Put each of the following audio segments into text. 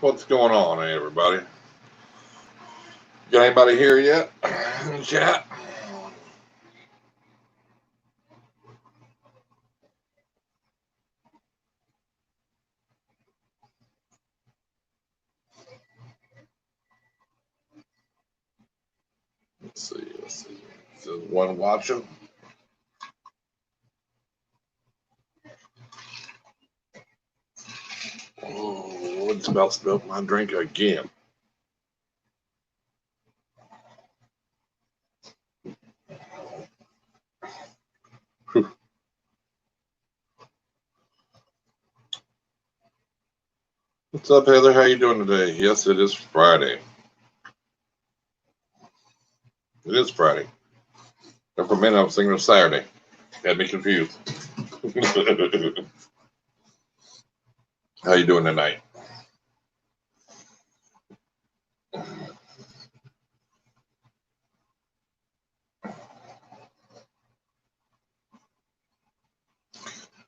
What's going on, everybody? Got anybody here yet in the chat? Let's see. Is one watching? Oh, it's about spilled my drink again. Whew. What's up, Heather? How you doing today? Yes, it is Friday. It is Friday. And for a minute, I was thinking it was Saturday. Had me confused. How you doing tonight?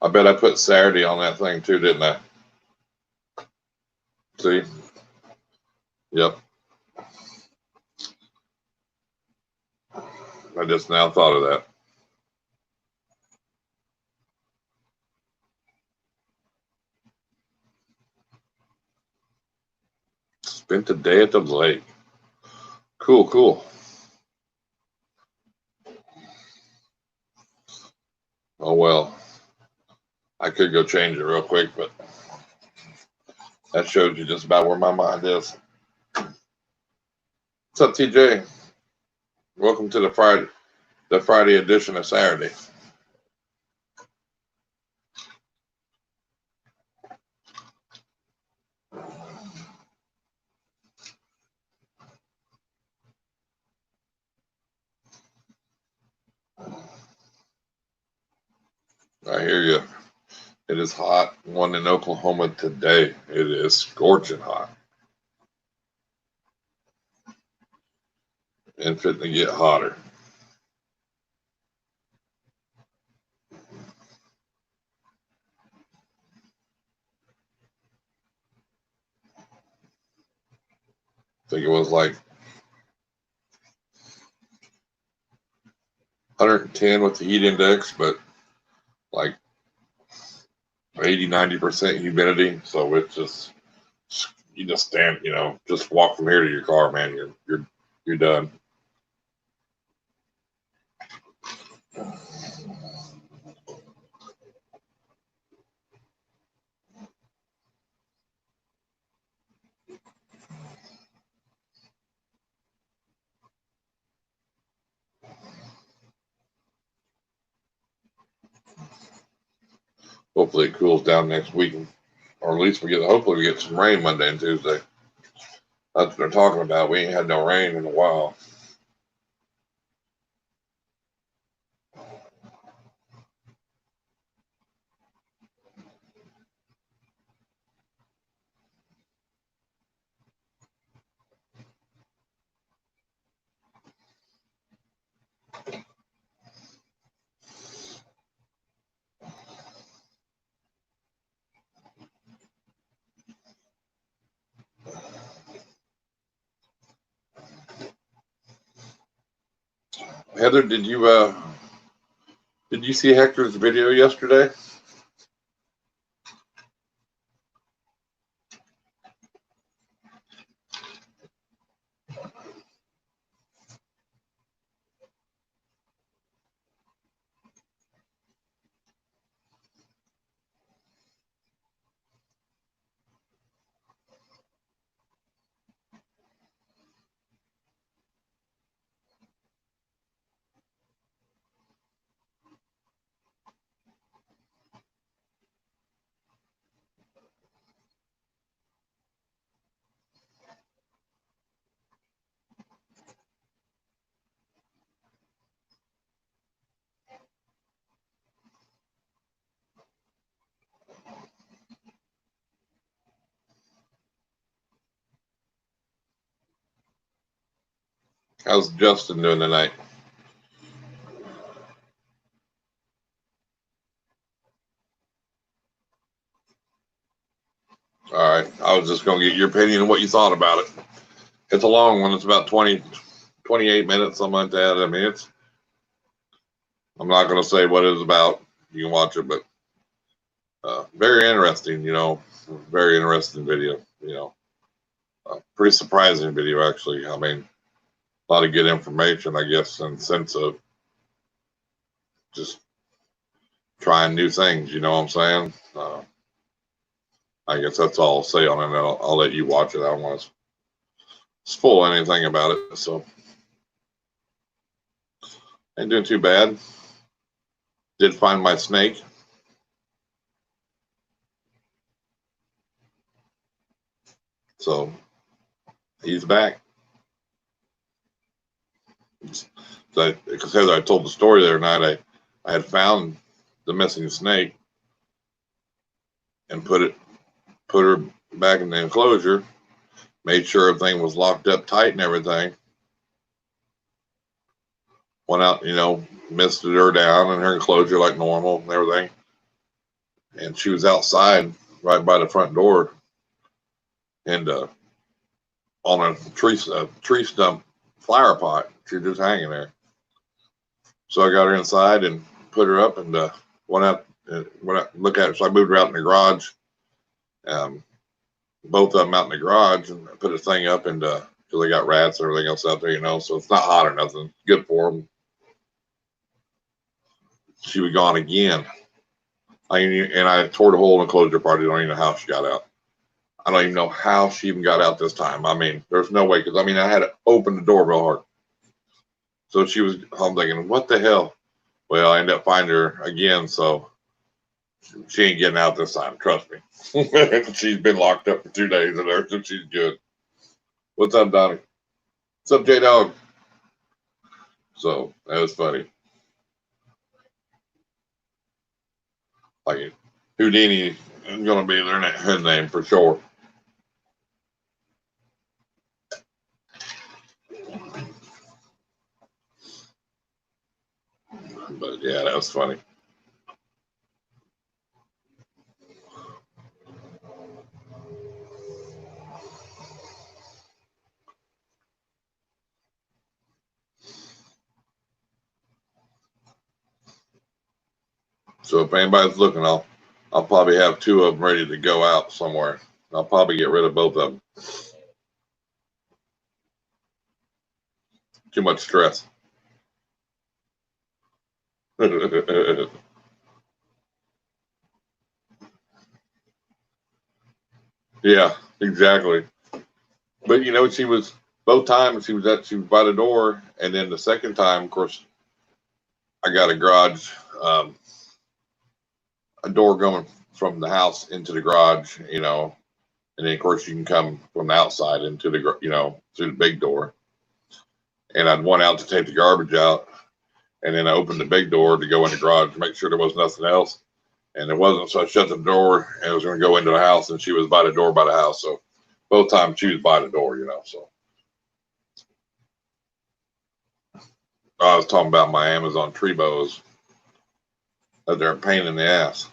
I bet I put Saturday on that thing too, didn't I? See? Yep. I just now thought of that. Spent the day at the lake. Cool. Oh well. I could go change it real quick, but that shows you just about where my mind is. What's up, TJ? Welcome to the Friday edition of Saturday. I hear you. It is hot. One in Oklahoma today. It is scorching hot. And fitting to get hotter. I think it was like 110 with the heat index, but like 80-90% humidity. So it's just, you just stand, just walk from here to your car, man. You're done. Hopefully it cools down next week, or at least hopefully we get some rain Monday and Tuesday. That's what they're talking about. We ain't had no rain in a while. Heather, did you see Hector's video yesterday? How's Justin doing tonight? All right, I was just going to get your opinion on what you thought about it. It's a long one. It's about 28 minutes, something like that. I mean, I'm not going to say what it's about. You can watch it, but very interesting, very interesting video, pretty surprising video, actually. I mean, a lot of good information, I guess, in the sense of just trying new things, you know what I'm saying? I guess that's all I'll say on it. I'll let you watch it. I don't want to spoil anything about it, so ain't doing too bad. Did find my snake. So he's back. So because as I told the story the other night, I had found the missing snake and put her back in the enclosure, made sure everything was locked up tight and everything. Went out, misted her down in her enclosure like normal and everything. And she was outside right by the front door and on a tree stump flower pot. She was just hanging there. So I got her inside and put her up and went out look at her. So I moved her out in the garage. Both of them out in the garage, and I put the thing up and because they got rats and everything else out there, so it's not hot or nothing. Good for them. She was gone again. I tore the hole in the enclosure part. I don't even know how she got out. I don't even know how she even got out this time. I mean, there's no way, because I had to open the door real hard. So I'm thinking, what the hell? Well, I ended up finding her again, so she ain't getting out this time. Trust me. She's been locked up for 2 days in there, so she's good. What's up, Donnie? What's up, J-Dog? So that was funny. Like Houdini is going to be his name for sure. But yeah, that was funny. So if anybody's looking, I'll probably have 2 of them ready to go out somewhere. I'll probably get rid of both of them. Too much stress. Yeah, exactly. But she was both times she was by the door, and then the second time, of course, I got a garage, a door going from the house into the garage, and then of course you can come from the outside into the through the big door. And I'd went out to take the garbage out, and then I opened the big door to go in the garage to make sure there was nothing else, and there wasn't. So I shut the door and I was going to go into the house, and she was by the door by the house. So both times she was by the door, So I was talking about my Amazon tree boas, that they're a pain in the ass.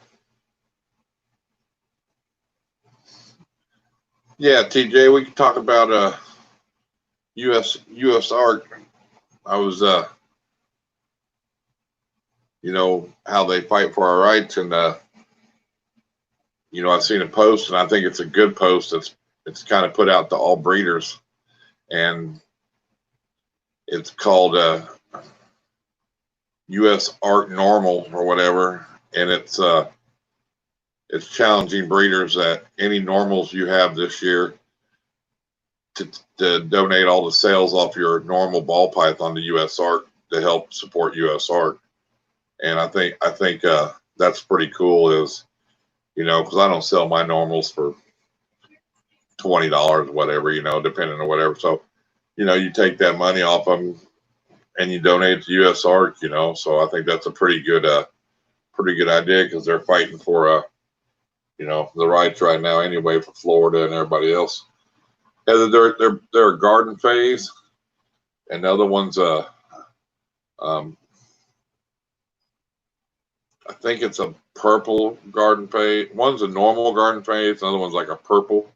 Yeah, TJ, we can talk about USARK. I was how they fight for our rights, and I've seen a post, and I think it's a good post. It's kind of put out to all breeders, and it's called USARK Normal or whatever, and it's challenging breeders that any normals you have this year to donate all the sales off your normal ball python to USARK to help support USARK. And I think that's pretty cool, is because I don't sell my normals for $20 or whatever, depending on whatever. So you take that money off them and you donate it to USARK, so I think that's a pretty good idea, because they're fighting for the rights right now anyway for Florida and everybody else. Yeah, they're a garden phase, and the other one's I think it's a purple garden phase. One's a normal garden phase, the other one's like a purple.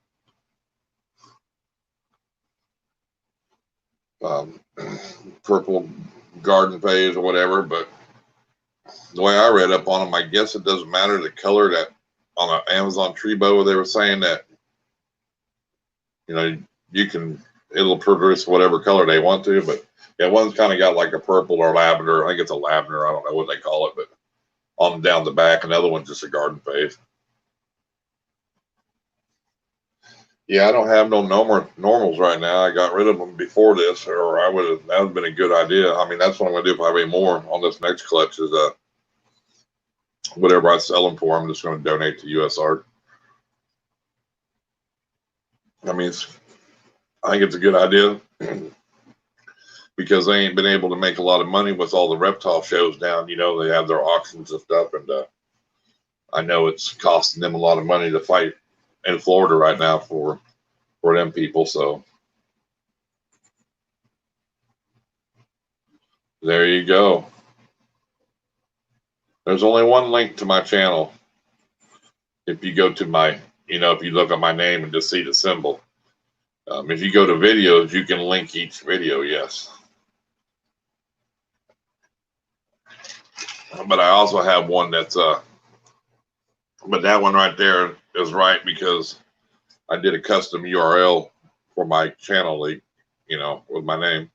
purple garden phase or whatever. But the way I read up on them, I guess it doesn't matter the color. That on an Amazon tree boa, they were saying that, you know, it'll produce whatever color they want to. But yeah, one's kind of got like a purple or lavender. I think it's a lavender. I don't know what they call it, but on down the back, another one's just a garden phase. Yeah, I don't have no normals right now. I got rid of them before this, or that would have been a good idea. I mean, that's what I'm gonna do if I have any more on this next clutch. Is whatever I sell them for, I'm just gonna donate to USARK. I mean, I think it's a good idea because they ain't been able to make a lot of money with all the reptile shows down. You know, they have their auctions and stuff, and I know it's costing them a lot of money to fight in Florida right now for them people. So there you go. There's only one link to my channel. If you go to my, if you look at my name and just see the symbol. If you go to videos, you can link each video, yes. But I also have one that's, but that one right there is right because I did a custom URL for my channel link, with my name.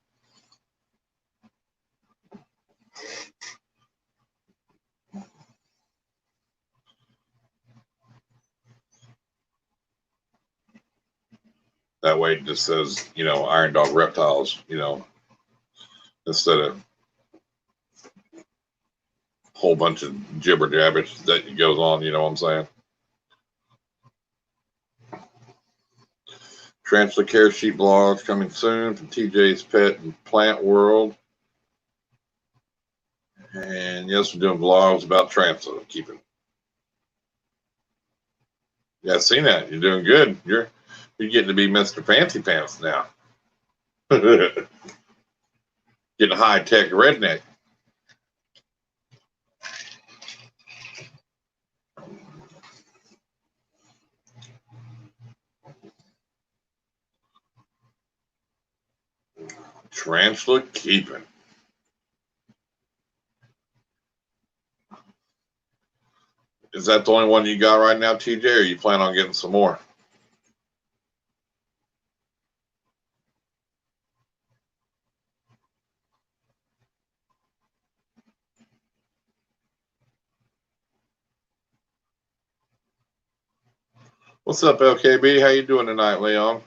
That way it just says, Irondogg Reptiles, instead of a whole bunch of jibber jabbage that goes on, you know what I'm saying? Tarantula Care Sheet blogs coming soon from TJ's Pet and Plant World. And yes, we're doing vlogs about tarantula keeping. Yeah, I've seen that. You're doing good. You're getting to be Mr. Fancy Pants now. Getting high tech redneck. Tarantula keeping. Is that the only one you got right now, TJ, or you plan on getting some more? What's up, LKB? How you doing tonight, Leon?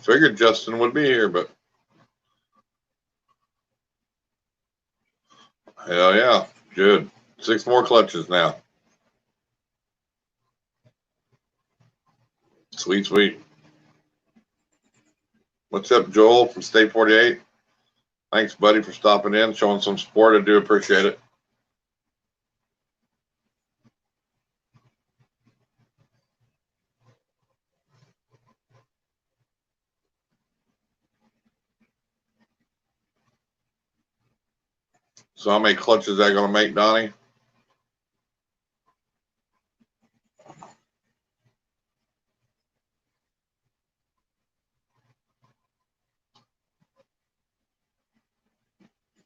Figured Justin would be here, but hell yeah, good. 6 more clutches now. Sweet, sweet. What's up, Joel from State 48? Thanks, buddy, for stopping in, showing some support. I do appreciate it. So how many clutches is that going to make, Donnie?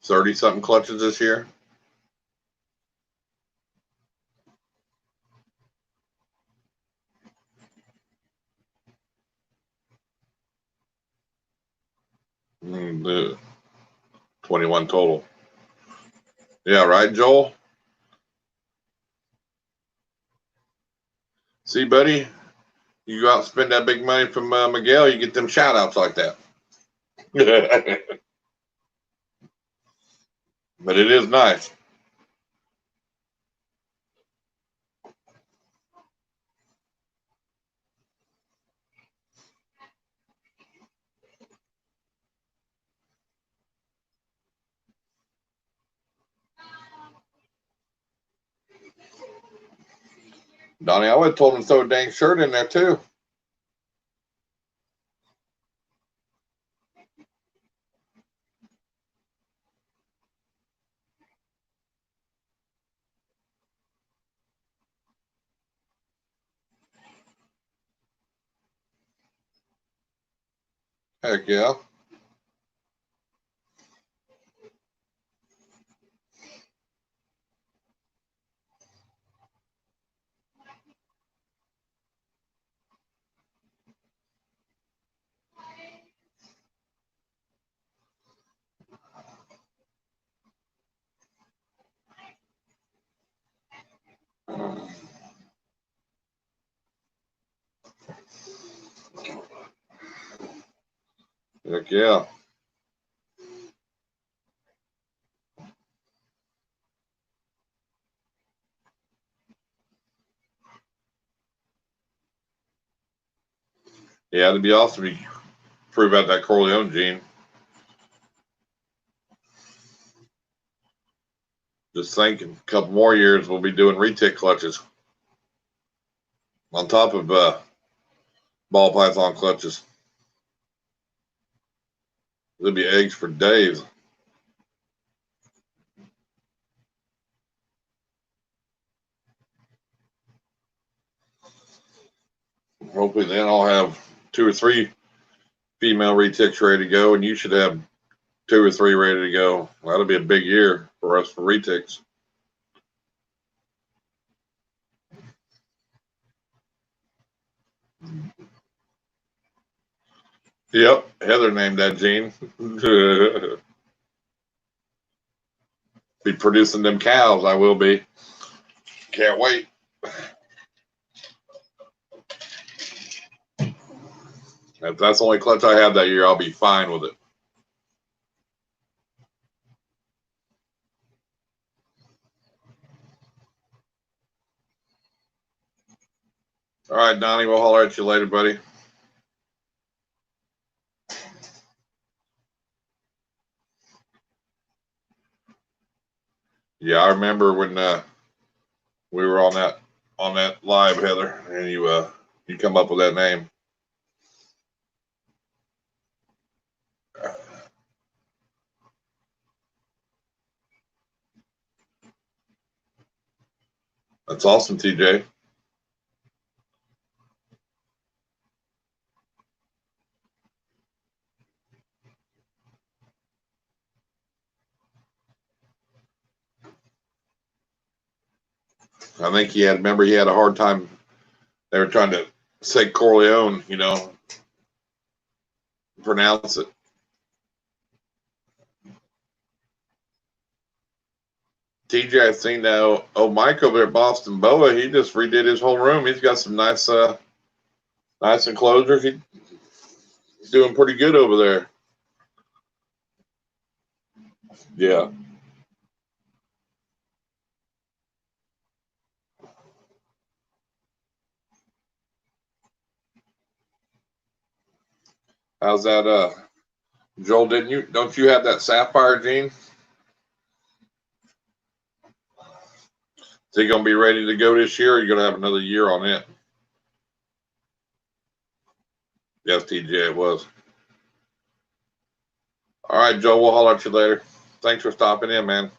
$30-something clutches this year. The 21 total. Yeah, right, Joel? See, buddy, you go out and spend that big money from Miguel, you get them shout outs like that. But it is nice. Donnie, I would have told him to throw a dang shirt in there too. Heck yeah. Heck yeah. Yeah, it'd be awesome if you prove out that Corleone gene. Just think, in a couple more years, we'll be doing retic clutches on top of ball python clutches. There'll be eggs for days. Hopefully, then I'll have 2 or 3 female retics ready to go, and you should have 2 or 3 ready to go. That'll be a big year for us for retics. Yep, Heather named that gene. Be producing them cows. I will be. Can't wait. If that's the only clutch I have that year, I'll be fine with it. All right, Donnie, we'll holler at you later, buddy. Yeah, I remember when we were on that live, Heather, and you come up with that name. That's awesome, TJ. I think he had. Remember, he had a hard time. They were trying to say Corleone, pronounce it. TJ, I've seen now. Oh, Mike over there at Boston Boa. He just redid his whole room. He's got some nice enclosures. He's doing pretty good over there. Yeah. How's that? Joel, don't you have that sapphire gene? Is he gonna be ready to go this year, or are you gonna have another year on it? Yes, TJ, it was. All right, Joel, we'll holler at you later. Thanks for stopping in, man.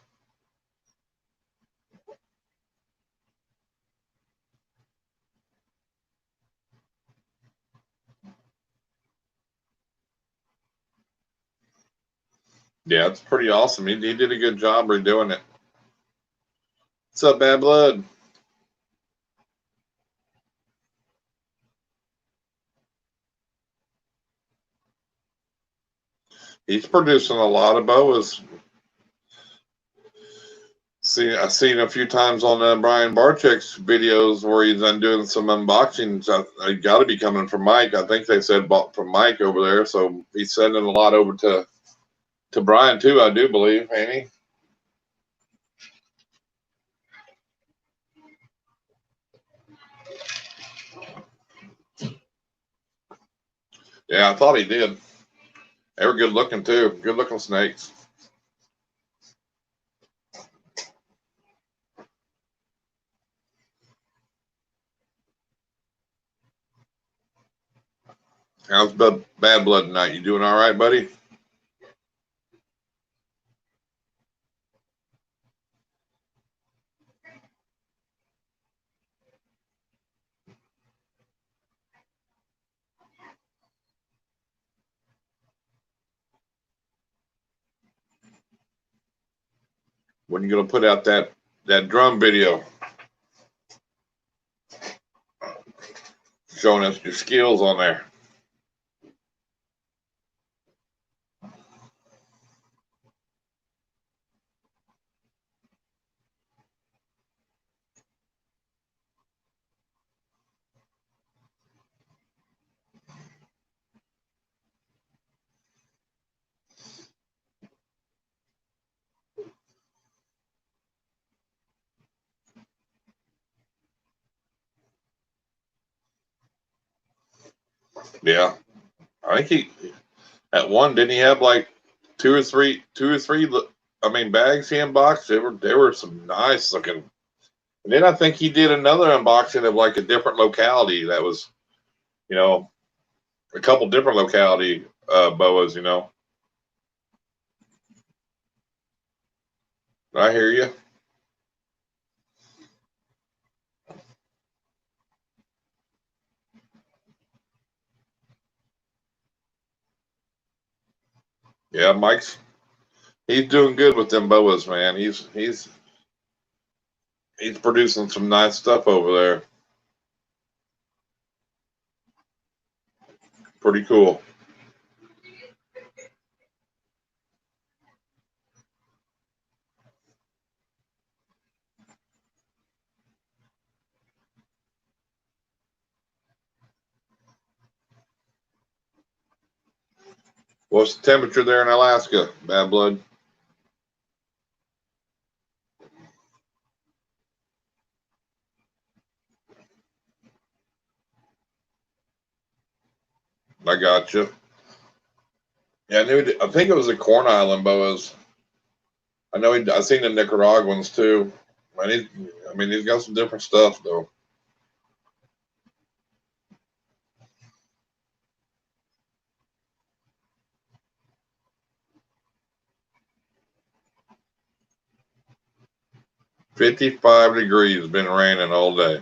Yeah, it's pretty awesome. He did a good job redoing it. What's up, Bad Blood? He's producing a lot of boas. I've seen a few times on Brian Barczyk's videos where he's done doing some unboxings. I got to be coming from Mike. I think they said bought from Mike over there, so he's sending a lot over to Brian too. I do believe, ain't he? Yeah, I thought he did. They were good looking too. Good looking snakes. How's Bad Blood tonight? You doing all right, buddy? When you gonna put out that drum video showing us your skills on there? Yeah, I think he at one didn't he have like two or three. I mean, bags he unboxed. They were some nice looking. And then I think he did another unboxing of like a different locality that was, you know, a couple different locality boas. You know, I hear you. Yeah, he's doing good with them boas, man. He's producing some nice stuff over there. Pretty cool. What's the temperature there in Alaska, Bad Blood? I got you. Yeah, I think it was the Corn Island boas. I know I seen the Nicaraguans too. I mean, he's got some different stuff though. 55 degrees, been raining all day.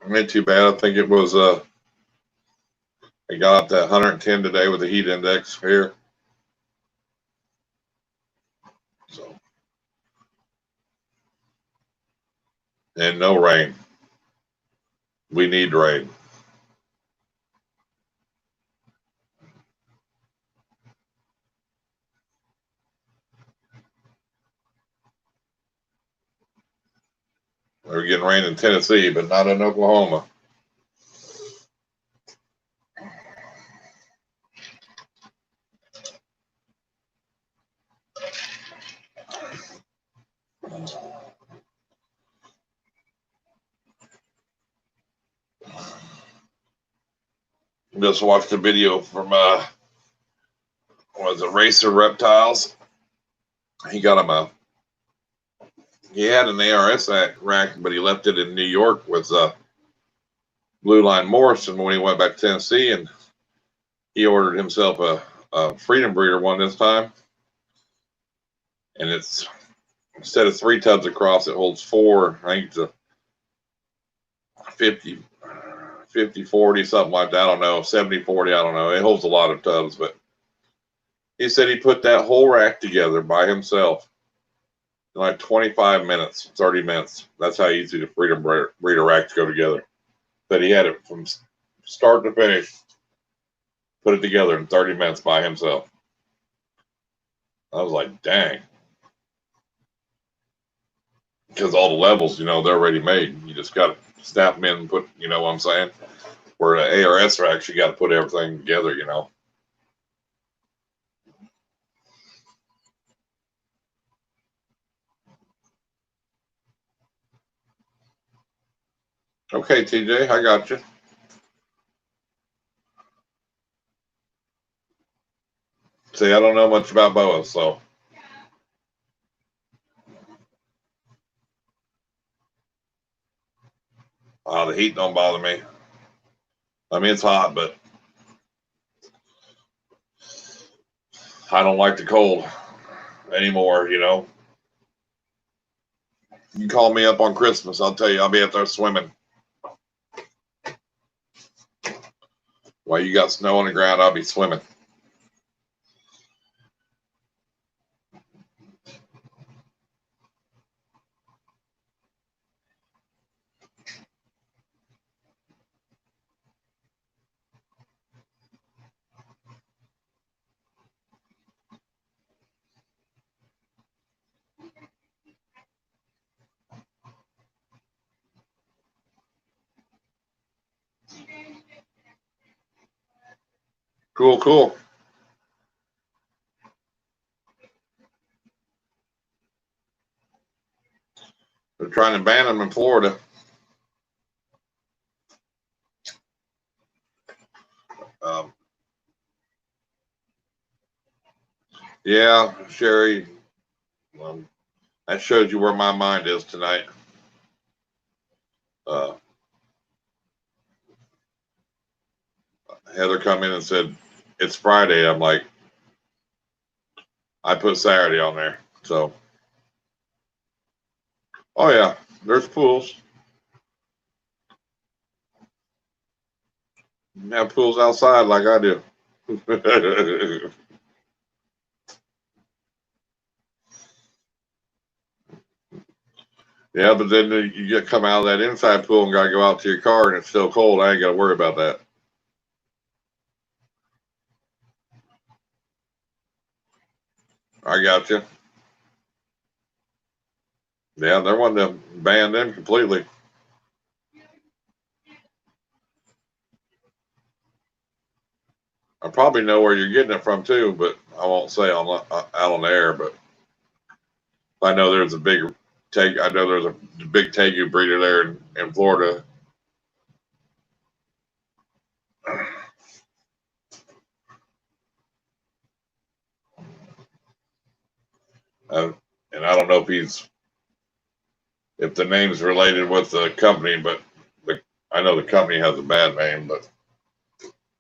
Ain't too bad. I think it got up to 110 today with the heat index here. So, and no rain. We need rain. We're getting rain in Tennessee, but not in Oklahoma. Just watched a video from was it Racer Reptiles? He got him he had an ARS rack, but he left it in New York with Blue Line Morrison when he went back to Tennessee, and he ordered himself a Freedom Breeder one this time, and it's instead of 3 tubs across, it holds 4. I think it's a 50, 50, 40, something like that. I don't know, 70, 40, I don't know. It holds a lot of tubs, but he said he put that whole rack together by himself in like 25 minutes, 30 minutes. That's how easy the Freedom Breeder racks go together. But he had it from start to finish, put it together in 30 minutes by himself. I was like, dang. Because all the levels, they're already made. You just got to snap them in and put, you know what I'm saying? Where the ARS racks, you got to put everything together. Okay, TJ, I got you. See, I don't know much about boas, so. The heat don't bother me. I mean, it's hot, but I don't like the cold anymore. You call me up on Christmas, I'll tell you, I'll be out there swimming. While you got snow on the ground, I'll be swimming. Cool, cool. They're trying to ban them in Florida. Um, yeah, Sherry, that shows you where my mind is tonight. Heather come in and said, it's Friday. I'm like, I put Saturday on there. So, oh yeah, there's pools. You have pools outside like I do. Yeah, but then you get come out of that inside pool and gotta go out to your car and it's still cold. I ain't gotta worry about that. I got you. Yeah, they're wanting to ban them completely. I probably know where you're getting it from too, but I won't say out on the air. But I know there's a big I know there's a big tegu breeder there in Florida. And I don't know if the name's related with the company, but I know the company has a bad name, but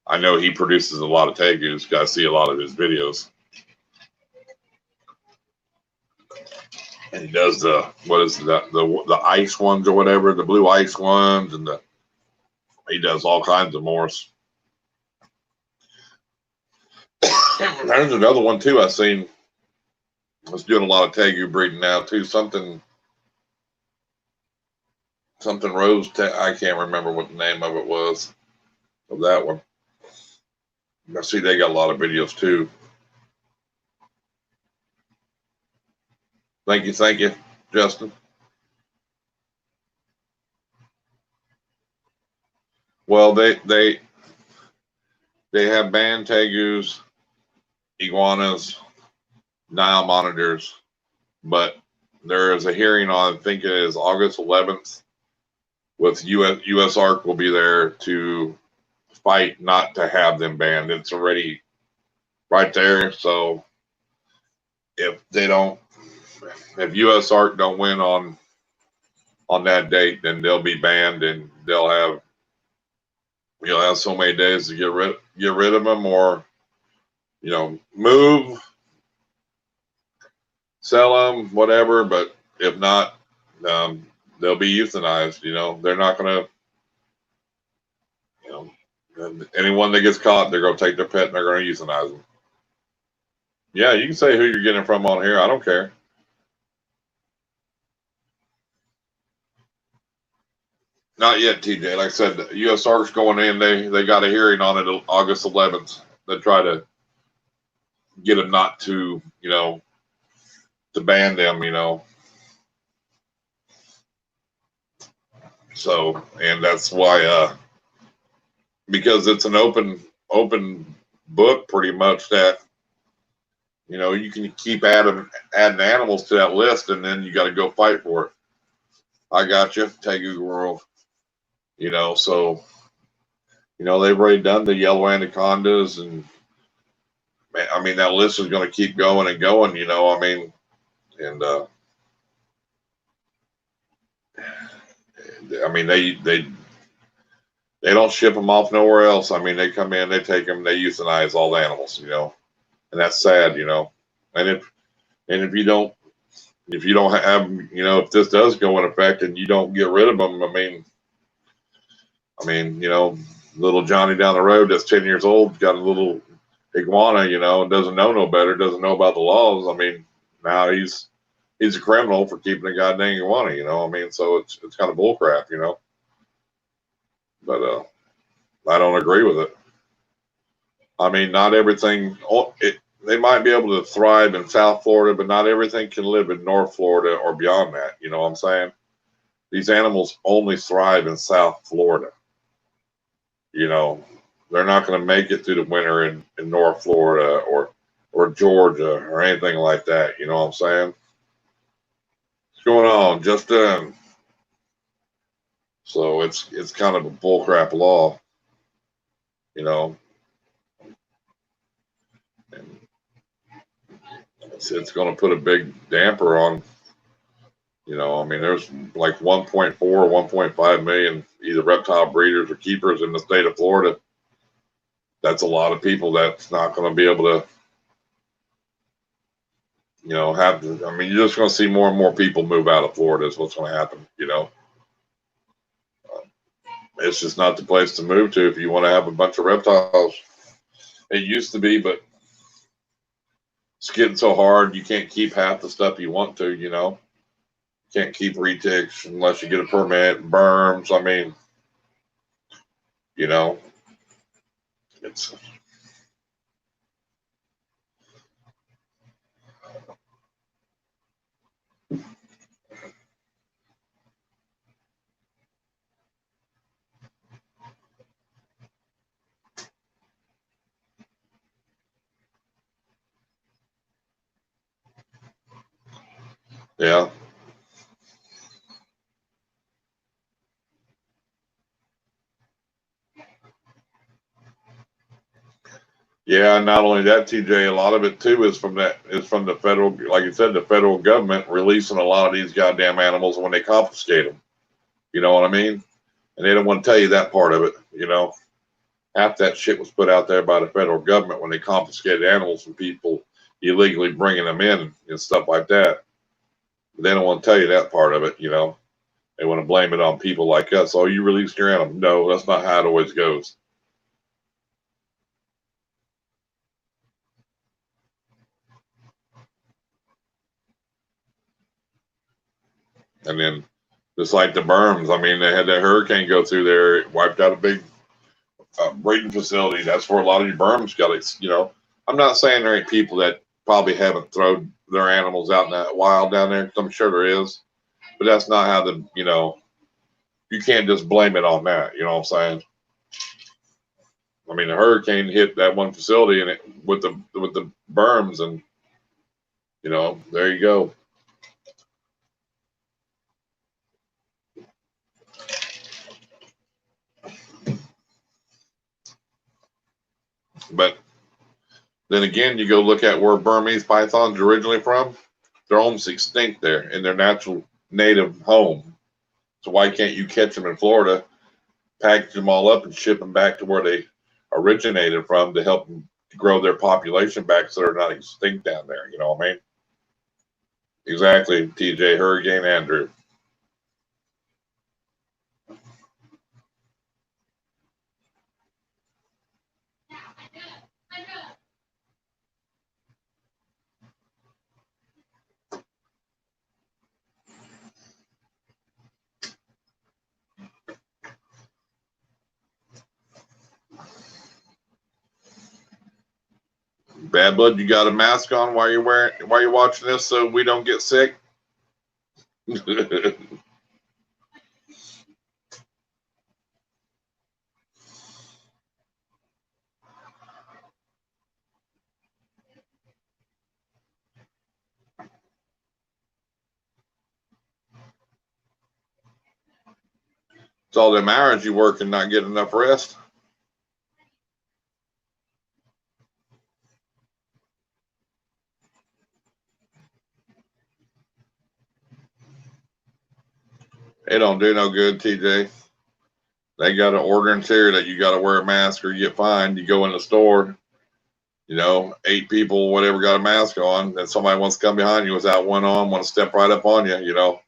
I know he produces a lot of tegus. I see a lot of his videos. And he does the ice ones or whatever, the blue ice ones, and he does all kinds of Morse. There's another one too I seen. It's doing a lot of tegu breeding now too. Something Rose. I can't remember what the name of it was of that one. I see they got a lot of videos too. Thank you, Justin. Well, they have banned tegus, iguanas, Nile monitors, but there is a hearing on, I think it is August 11th, with USARK will be there to fight not to have them banned. It's already right there. So if USARK don't win on that date, then they'll be banned, and you'll have so many days to get rid of them, or move, sell them, whatever. But if not, they'll be euthanized. They're not going to, anyone that gets caught, they're going to take their pet and they're going to euthanize them. Yeah, you can say who you're getting from on here. I don't care. Not yet, TJ. Like I said, USARK's going in. They got a hearing on it August 11th. They try to get them not to, to ban them, So, and that's why, because it's an open book, pretty much, that you can keep adding animals to that list, and then you got to go fight for it. I got you, Tegu World. So they've already done the yellow anacondas, and I mean that list is going to keep going and going. And I mean they don't ship them off nowhere else. I mean, they come in, they take them, they euthanize all the animals, and that's sad, And if you don't have, if this does go in effect and you don't get rid of them, I mean, little Johnny down the road that's 10 years old, got a little iguana, and doesn't know no better, doesn't know about the laws. I mean, now he's a criminal for keeping a goddamn iguana, I mean, so it's kind of bullcrap, But I don't agree with it. I mean, not everything. They might be able to thrive in South Florida, but not everything can live in North Florida or beyond that. You know what I'm saying? These animals only thrive in South Florida. they're not going to make it through the winter in North Florida or Georgia or anything like that. You know what I'm saying? What's going on, Justin? So it's kind of a bullcrap law, you know. And it's going to put a big damper on, you know. I mean, there's like 1.4, 1.5 million either reptile breeders or keepers in the state of Florida. That's a lot of people that's not going to be able to, you know, have to. I mean, you're just going to see more and more people move out of Florida. Is what's going to happen, you know. It's just not the place to move to if you want to have a bunch of reptiles. It used to be, but it's getting so hard. You can't keep half the stuff you want to, you know. You can't keep retics unless you get a permit, berms. I mean, you know, it's yeah. Yeah, not only that, TJ, a lot of it too is from the federal, like you said, the federal government releasing a lot of these goddamn animals when they confiscate them. You know what I mean? And they don't want to tell you that part of it. You know, half that shit was put out there by the federal government when they confiscated animals from people illegally bringing them in and stuff like that. But they don't want to tell you that part of it. You know, they want to blame it on people like us. Oh, you released your animal. No, that's not how it always goes. And then just like the berms, I mean, they had that hurricane go through there, it wiped out a big breeding facility. That's where a lot of your berms got it. You know, I'm not saying there ain't people that probably haven't thrown their animals out in that wild down there. I'm sure there is, but that's not how the, you know, you can't just blame it on that. You know what I'm saying? I mean, the hurricane hit that one facility and it with the berms, and you know, there you go. But then again, you go look at where Burmese pythons are originally from. They're almost extinct there in their natural native home. So why can't you catch them in Florida, package them all up, and ship them back to where they originated from to help them grow their population back so they're not extinct down there? You know what I mean? Exactly, TJ. Hurricane Andrew. Bad blood, you got a mask on while you're watching this so we don't get sick. It's all them hours you work and not get enough rest. It don't do no good, TJ. They got an ordinance here that you got to wear a mask or you get fined. You go in the store, you know, 8 people, whatever, got a mask on, and somebody wants to come behind you without one on, want to step right up on you, you know.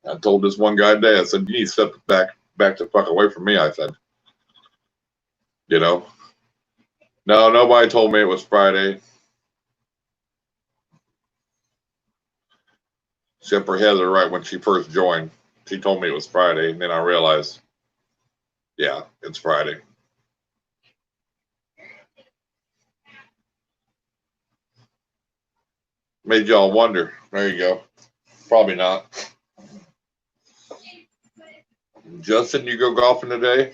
I told this one guy today, I said, you need to step back the fuck away from me, I said. You know. No, nobody told me it was Friday. Except for Heather right when she first joined. She told me it was Friday, and then I realized, yeah, it's Friday. Made y'all wonder. There you go. Probably not. Justin, you go golfing today?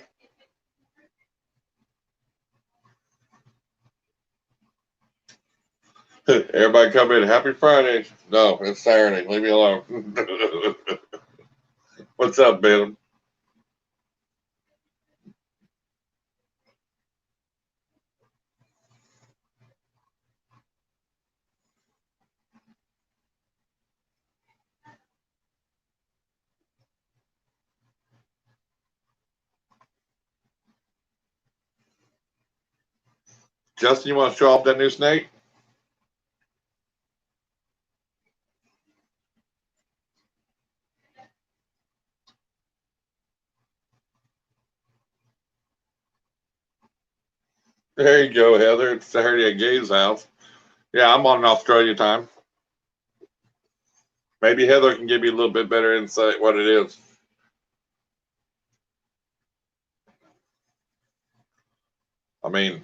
Everybody come in. Happy Friday. No, it's Saturday. Leave me alone. What's up, Ben? Justin, you want to show off that new snake? There you go, Heather. It's Saturday at Gabe's house. Yeah, I'm on Australia time. Maybe Heather can give you a little bit better insight what it is. I mean,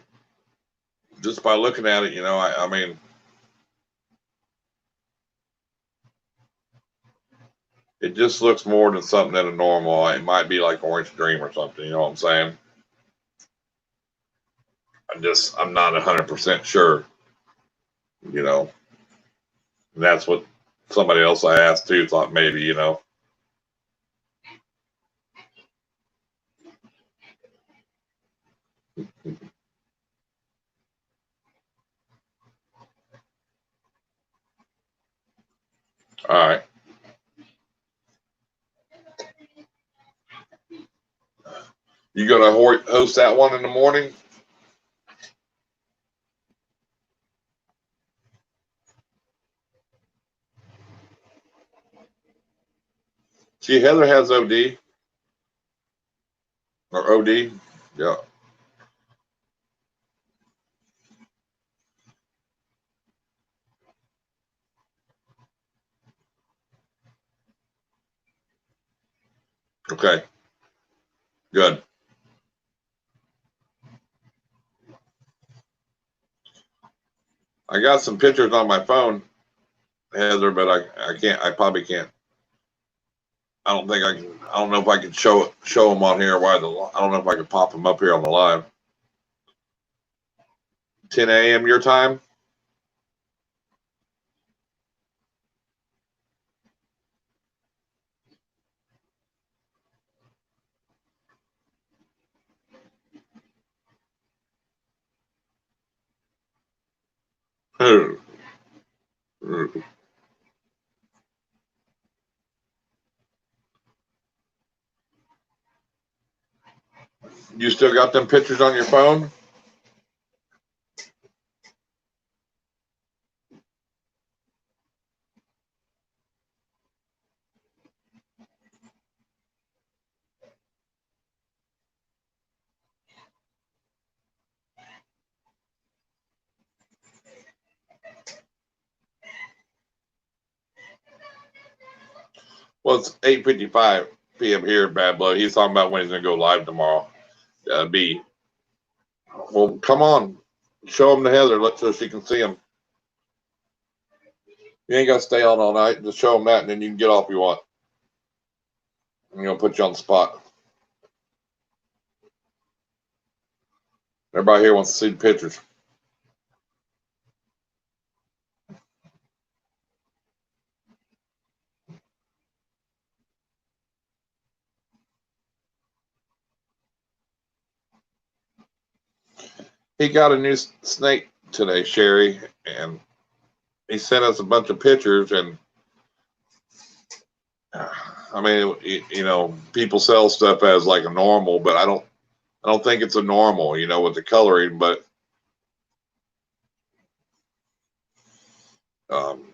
just by looking at it, you know, I mean, it just looks more than something than a normal. It might be like Orange Dream or something. You know what I'm saying? I'm not 100% sure. You know, and that's what somebody else I asked too thought maybe. You know. All right. You gonna host that one in the morning? See, Heather has OD or OD. Yeah. Okay. Good. I got some pictures on my phone, Heather, but I can't. I probably can't. I don't think I can. I don't know if I can show them on here. I don't know if I can pop them up here on the live. 10 a.m. your time. You still got them pictures on your phone? Well, it's 8:55 p.m. here in Bad Blood. He's talking about when he's gonna go live tomorrow. B. Well, come on, show him to Heather, so she can see him. You ain't got to stay on all night. Just show him that, and then you can get off if you want. I'm gonna put you on the spot. Everybody here wants to see the pictures. He got a new snake today, Sherry, and he sent us a bunch of pictures. And I mean, you know, people sell stuff as like a normal, but I don't think it's a normal, you know, with the coloring. But um,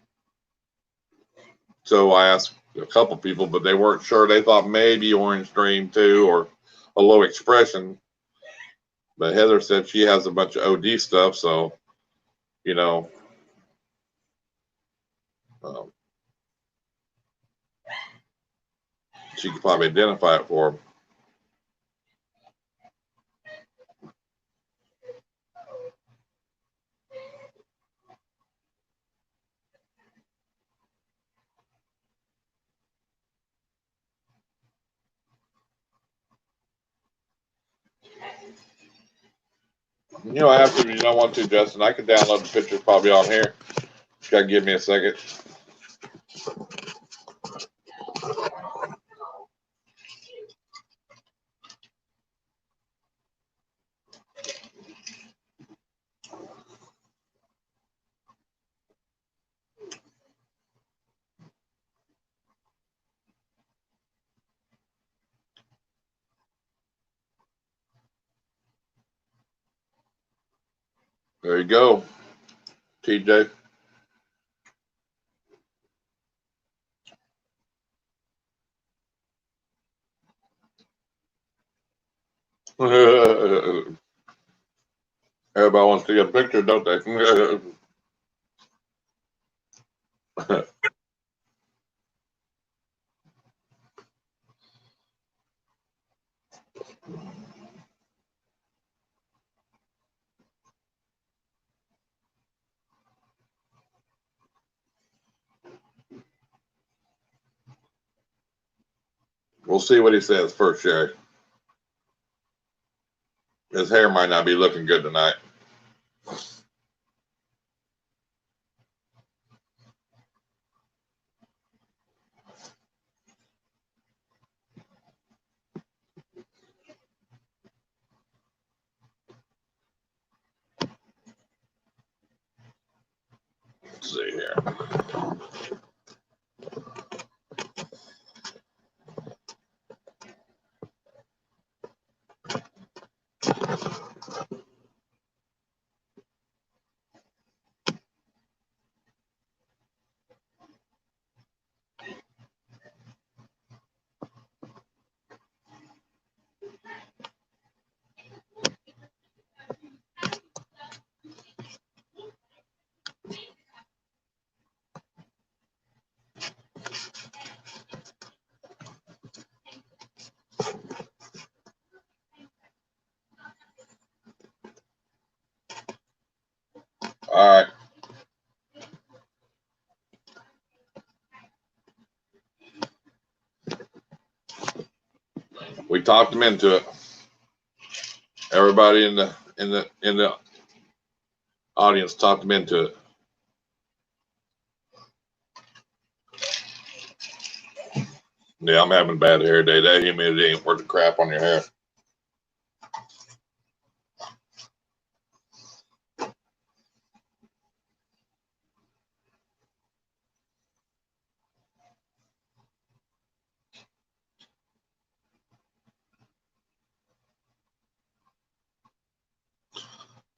so I asked a couple people, but they weren't sure. They thought maybe Orange Dream too, or a low expression. But Heather said she has a bunch of OD stuff, so you know, um, she could probably identify it for him. You know, after you don't want to, Justin, I could download the pictures probably on here. gotta give me a second. There you go, TJ. Everybody wants to get a picture, don't they? We'll see what he says first, Sherry. His hair might not be looking good tonight. Let's see here. All right. We talked him into it. Everybody in the audience talked him into it. Yeah, I'm having a bad hair day. That humidity ain't worth the crap on your hair.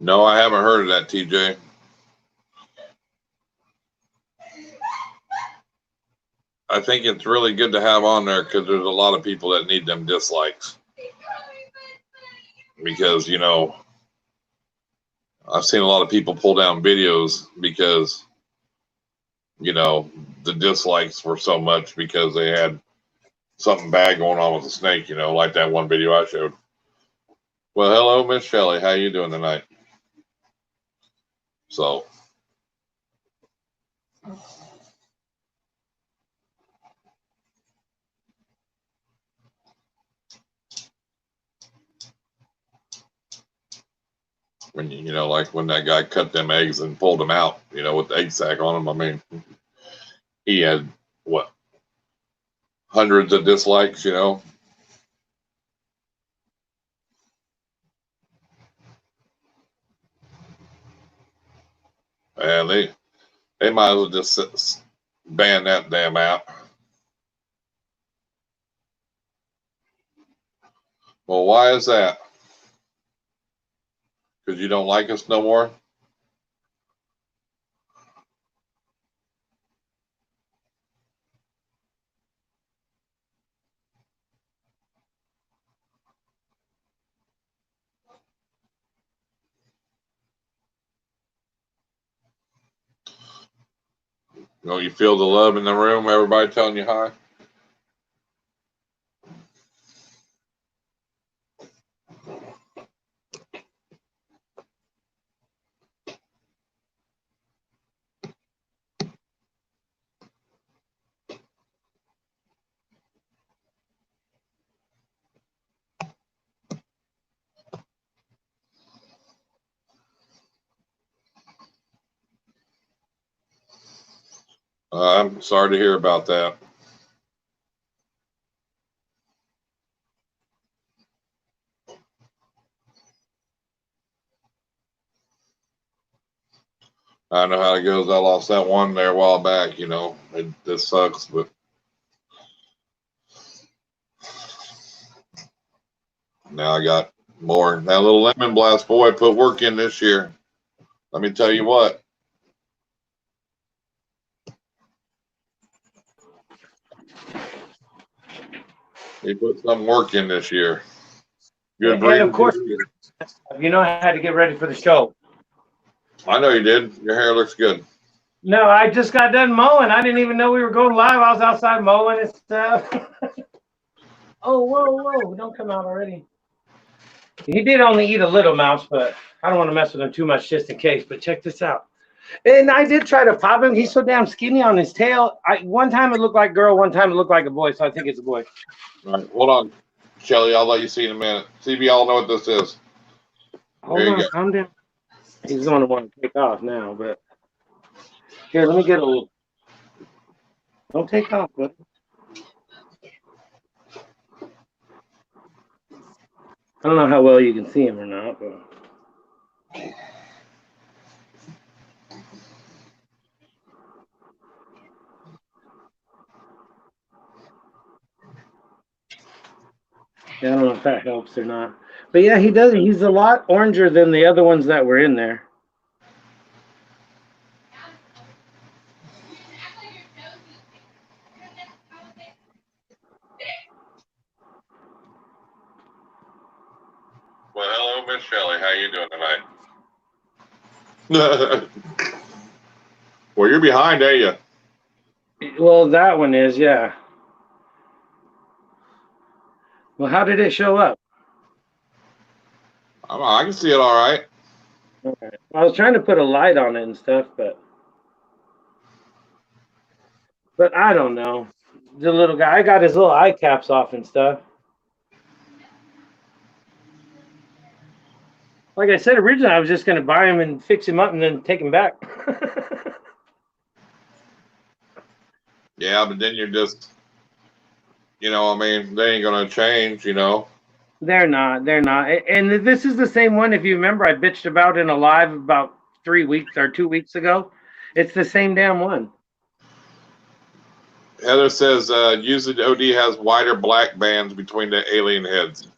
No, I haven't heard of that, TJ. I think it's really good to have on there because there's a lot of people that need them dislikes. Because, you know, I've seen a lot of people pull down videos because, you know, the dislikes were so much because they had something bad going on with the snake, you know, like that one video I showed. Well, hello, Miss Shelley. How you doing tonight? So, when you know, like when that guy cut them eggs and pulled them out, you know, with the egg sac on him, I mean, he had what, hundreds of dislikes, you know. And they might as well just ban that damn app. Well, why is that? Because you don't like us no more? You know, you feel the love in the room, everybody telling you hi? I'm sorry to hear about that. I know how it goes. I lost that one there a while back. You know, it sucks, but now I got more. That little lemon blast boy put work in this year. Let me tell you what. He put some work in this year. Good breed. And of course, you know I had to get ready for the show. I know you did. Your hair looks good. No, I just got done mowing. I didn't even know we were going live. I was outside mowing and stuff. Oh, whoa. Don't come out already. He did only eat a little mouse, but I don't want to mess with him too much just in case. But check this out. And I did try to pop him. He's so damn skinny on his tail. One time it looked like a girl, one time it looked like a boy. So I think it's a boy. All right, hold on, Shelly. I'll let you see in a minute. See if y'all know what this is. Hold on, calm down. He's going to want to take off now, but here, let me get a little. Don't take off, buddy. I don't know how well you can see him or not, but. Yeah, I don't know if that helps or not. But yeah, he does. He's a lot oranger than the other ones that were in there. Well, hello, Miss Shelly. How you doing tonight? Well, you're behind, ain't you? Well, that one is, yeah. Well, how did it show up? I can see it all right. Okay. I was trying to put a light on it and stuff, but I don't know. The little guy, I got his little eye caps off and stuff. Like I said, originally I was just going to buy him and fix him up and then take him back. Yeah, but then you're just, you know, I mean, they ain't gonna change, you know. They're not. And this is the same one, if you remember, I bitched about in a live about 3 weeks or 2 weeks ago. It's the same damn one. Heather says usually the OD has wider black bands between the alien heads.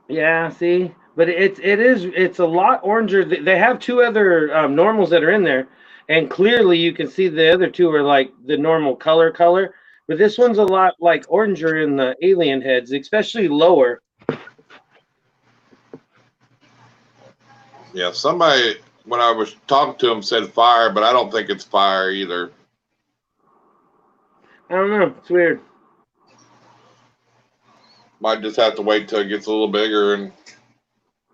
Yeah, see, but it's a lot oranger. They have two other normals that are in there, and clearly you can see the other two are like the normal color, but this one's a lot like oranger in the alien heads, especially lower. Yeah, somebody when I was talking to him said fire, but I don't think it's fire either. I don't know. It's weird. Might just have to wait till it gets a little bigger, and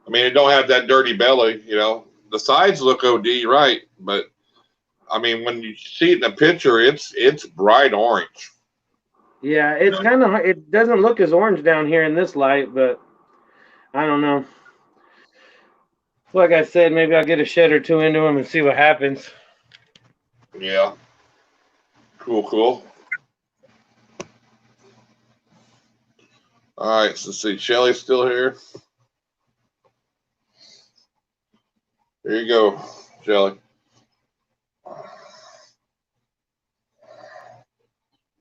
I mean, it don't have that dirty belly, you know. The sides look OD right, but I mean, when you see it in a picture, it's bright orange. Yeah, it's kind of. It doesn't look as orange down here in this light, but I don't know. Like I said, maybe I'll get a shed or two into them and see what happens. Yeah. Cool. All right, so let's see. Shelly's still here. Here you go, Shelly.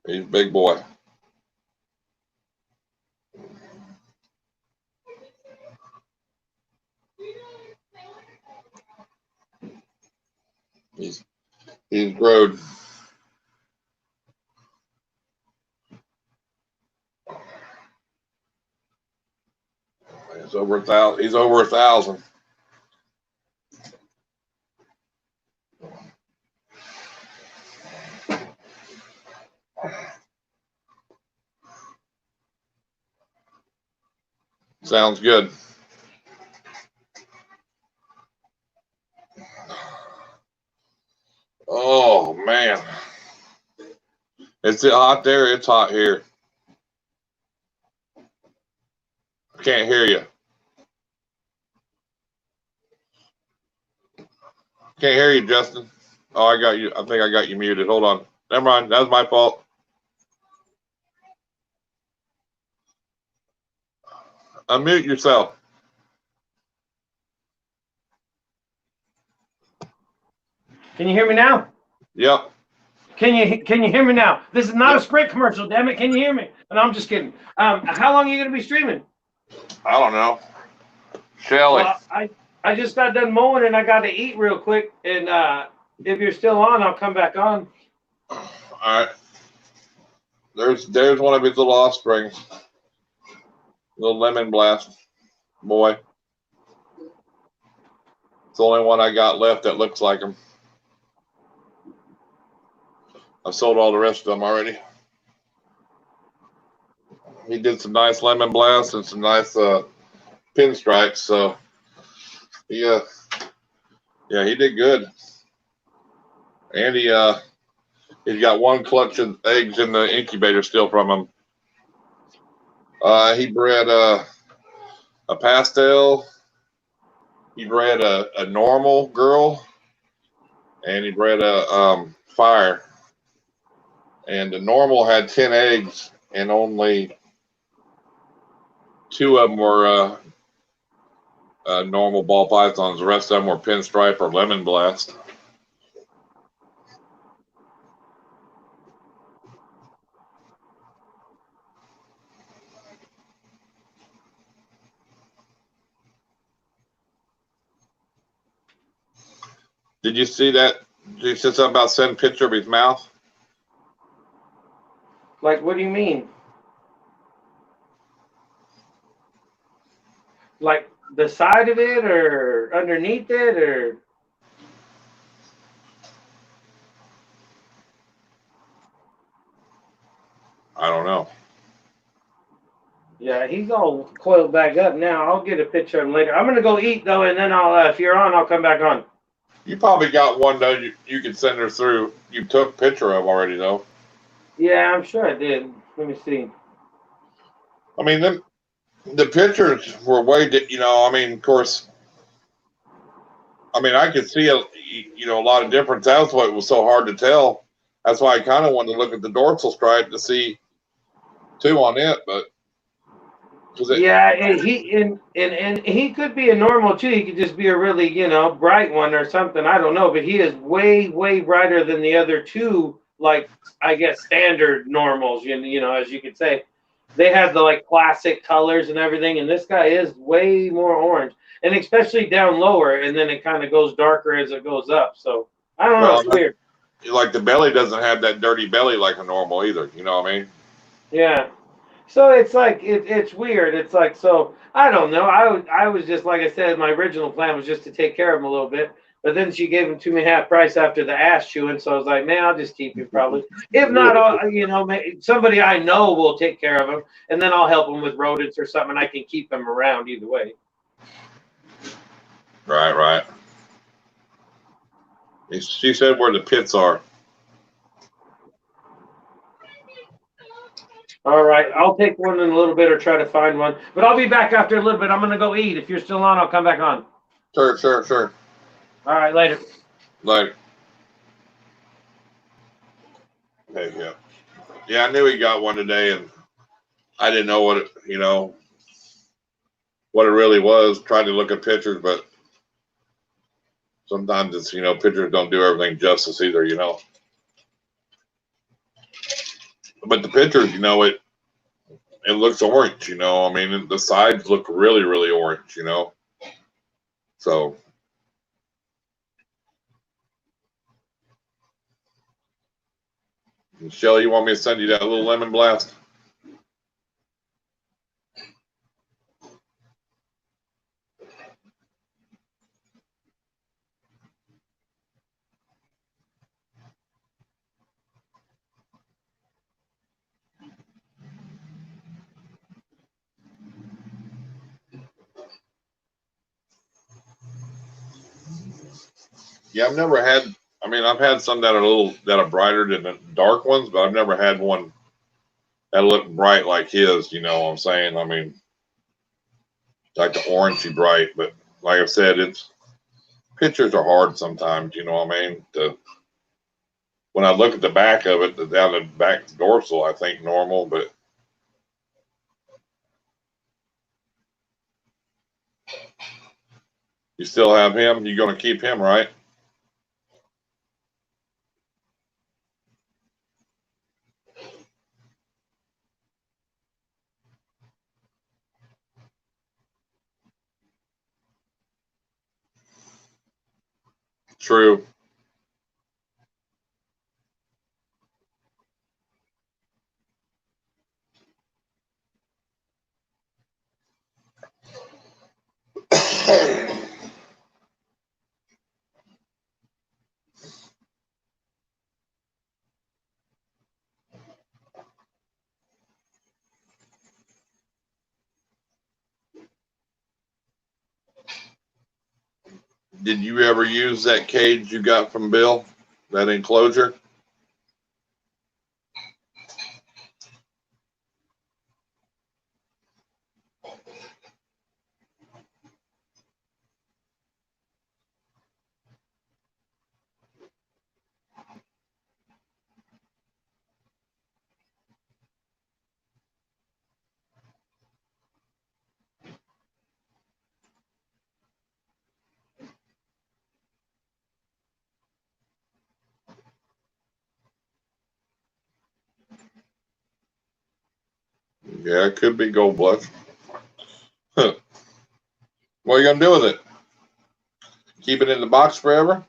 He's a big boy. He's growed. He's over 1,000. He's over 1,000. Sounds good. Oh man, is it hot there? It's hot here. I can't hear you. Can't hear you, Justin. Oh, I got you. I think I got you muted. Hold on. Never mind. That was my fault. Unmute yourself. Can you hear me now? Yep. Can you hear me now? This is not a Sprint commercial, damn it. Can you hear me? And I'm just kidding. How long are you going to be streaming? I don't know. Shelly. Well, I just got done mowing and I got to eat real quick. And if you're still on, I'll come back on. All right. There's one of his little offspring. Little lemon blast boy. It's the only one I got left that looks like him. I sold all the rest of them already. He did some nice lemon blasts and some nice pinstripes. So, yeah, he did good. And he's got one clutch of eggs in the incubator still from him. He bred a pastel. He bred a normal girl, and he bred a fire. And the normal had 10 eggs, and only 2 of them were normal ball pythons. The rest of them were pinstripe or lemon blast. Did you see that? Did you say something about sending a picture of his mouth? Like, what do you mean? Like the side of it or underneath it or? I don't know. Yeah, he's all coiled back up now. I'll get a picture of him later. I'm going to go eat, though, and then I'll, if you're on, I'll come back on. You probably got one, though, you can send her through. You took a picture of already, though. Yeah, I'm sure I did. Let me see. I mean, the pictures were way, I mean, of course, I mean, I could see, a lot of difference. That's why it was so hard to tell. That's why I kind of wanted to look at the dorsal stripe to see, too, on it, but. Yeah, and he could be a normal too. He could just be a really bright one or something. I don't know, but he is way brighter than the other two. Like I guess standard normals, as you could say. They have the like classic colors and everything, and this guy is way more orange, and especially down lower, and then it kind of goes darker as it goes up. So I don't know. It's weird. Like the belly doesn't have that dirty belly like a normal either. You know what I mean? Yeah. So it's like it's weird. It's like, so I don't know. I was just, like I said, my original plan was just to take care of him a little bit, but then she gave him to me half price after the ass chewing. So I was like, man, I'll just keep him probably. If not, somebody I know will take care of him, and then I'll help him with rodents or something. I can keep him around either way. Right. She said where the pits are. All right, I'll take one in a little bit or try to find one. But I'll be back after a little bit. I'm going to go eat. If you're still on, I'll come back on. Sure. All right, later. Later. Okay, yeah, I knew he got one today, and I didn't know what what it really was. Tried to look at pictures, but sometimes it's, pictures don't do everything justice either, But the pictures, it looks orange, I mean, the sides look really orange, So. Shelly, you want me to send you that little lemon blast? Yeah, I've never had. I mean, I've had some that are brighter than the dark ones, but I've never had one that looked bright like his. You know what I'm saying? I mean, like the orangey bright, but like I said, pictures are hard sometimes. You know what I mean? when I look at the back of it, down the back dorsal, I think normal, but you still have him. You're going to keep him, right? True. Did you ever use that cage you got from Bill? That enclosure? Yeah, it could be gold blush. What are you going to do with it? Keep it in the box forever?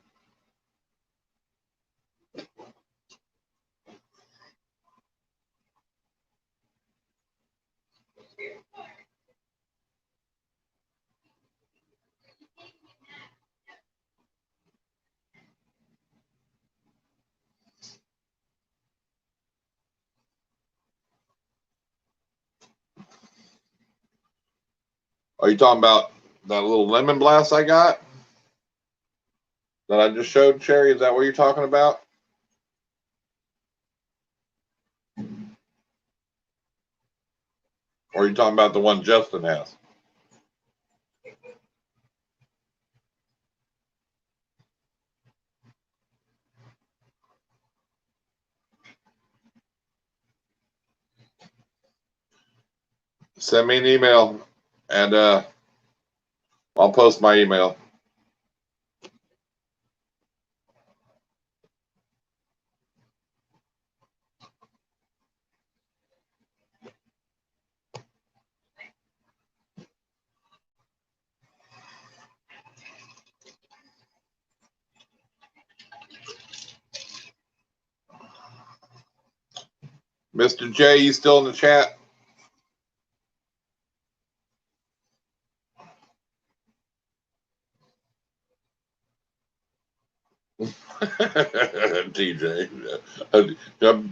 Are you talking about that little lemon blast I got that I just showed, Cherry? Is that what you're talking about? Or are you talking about the one Justin has? Send me an email and I'll post my email. Mr. J, you still in the chat? TJ.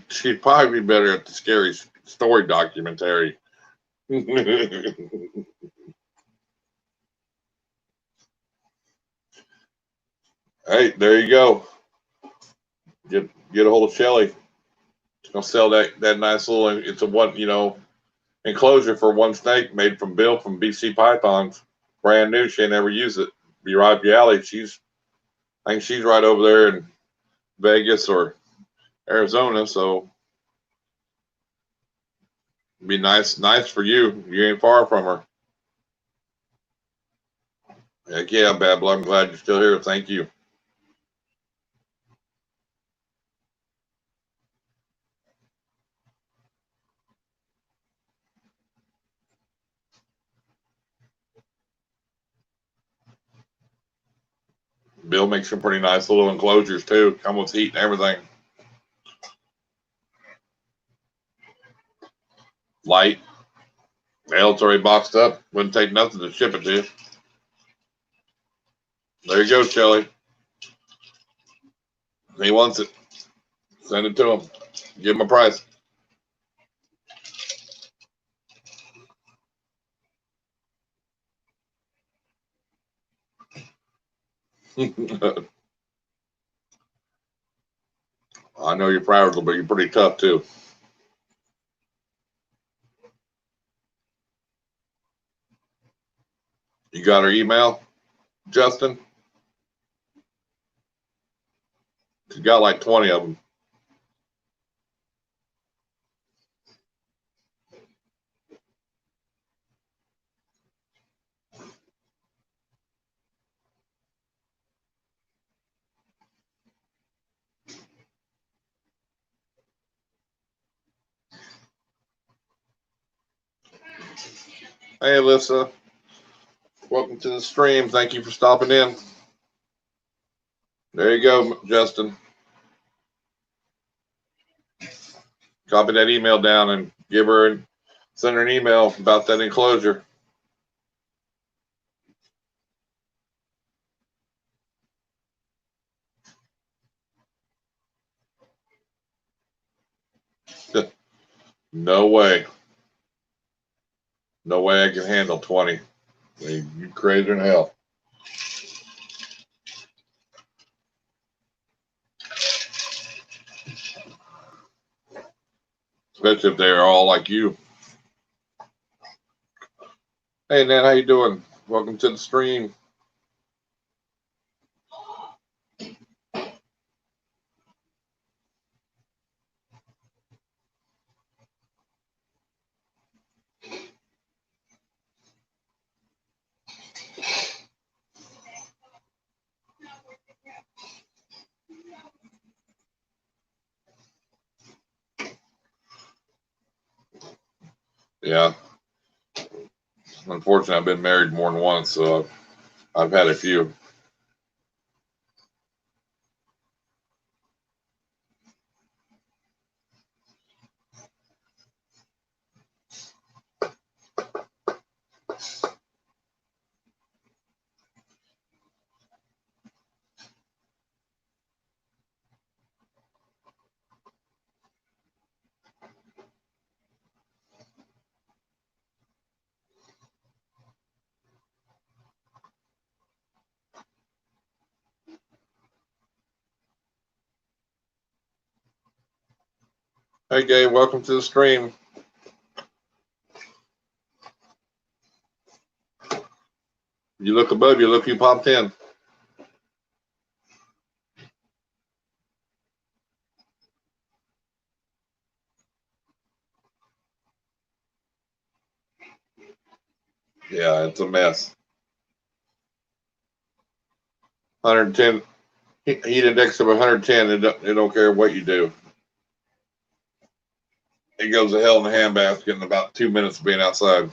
She'd probably be better at the scary story documentary. Hey, there you go. Get a hold of Shelly. She's gonna sell that nice little. It's a one, enclosure for one snake made from Bill from BC Pythons. Brand new. She ain't never used it. Be right up your alley. I think she's right over there in Vegas or Arizona. So it'd be nice for you. You ain't far from her. Heck yeah, Bad Blood. I'm glad you're still here. Thank you. Bill makes some pretty nice little enclosures too. Come with heat and everything. Light. Hell, it's already boxed up. Wouldn't take nothing to ship it to you. There you go, Shelly. He wants it. Send it to him. Give him a price. I know you're fragile, but you're pretty tough too. You got her email, Justin? She's got like 20 of them. Hey, Alyssa. Welcome to the stream. Thank you for stopping in. There you go, Justin. Copy that email down and send her an email about that enclosure. No way. No way I can handle 20. I mean, you crazy in hell. Especially if they're all like you. Hey, Nan, how you doing? Welcome to the stream. Yeah. Unfortunately, I've been married more than once, so I've had a few. Hey, Gabe, welcome to the stream. You look above you, look, you popped in. Yeah, it's a mess. 110, heat index of 110, it don't care what you do. It goes to hell in a handbasket in about 2 minutes of being outside.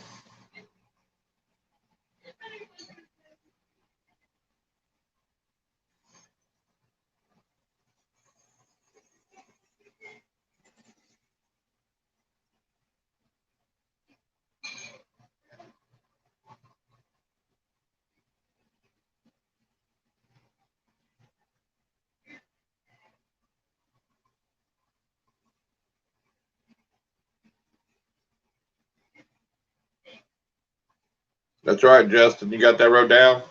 That's right, Justin. You got that wrote down?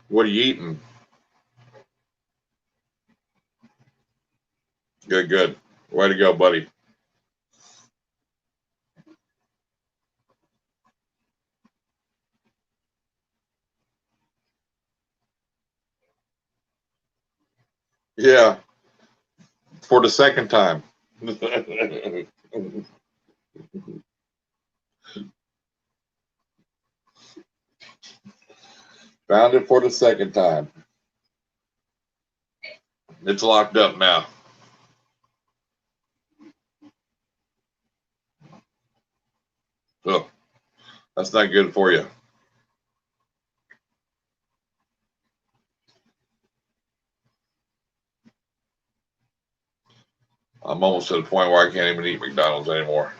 What are you eating? Good, good. Way to go, buddy. Yeah, for the second time. Found it for the second time. It's locked up now. Oh, that's not good for you. I'm almost to the point where I can't even eat McDonald's anymore.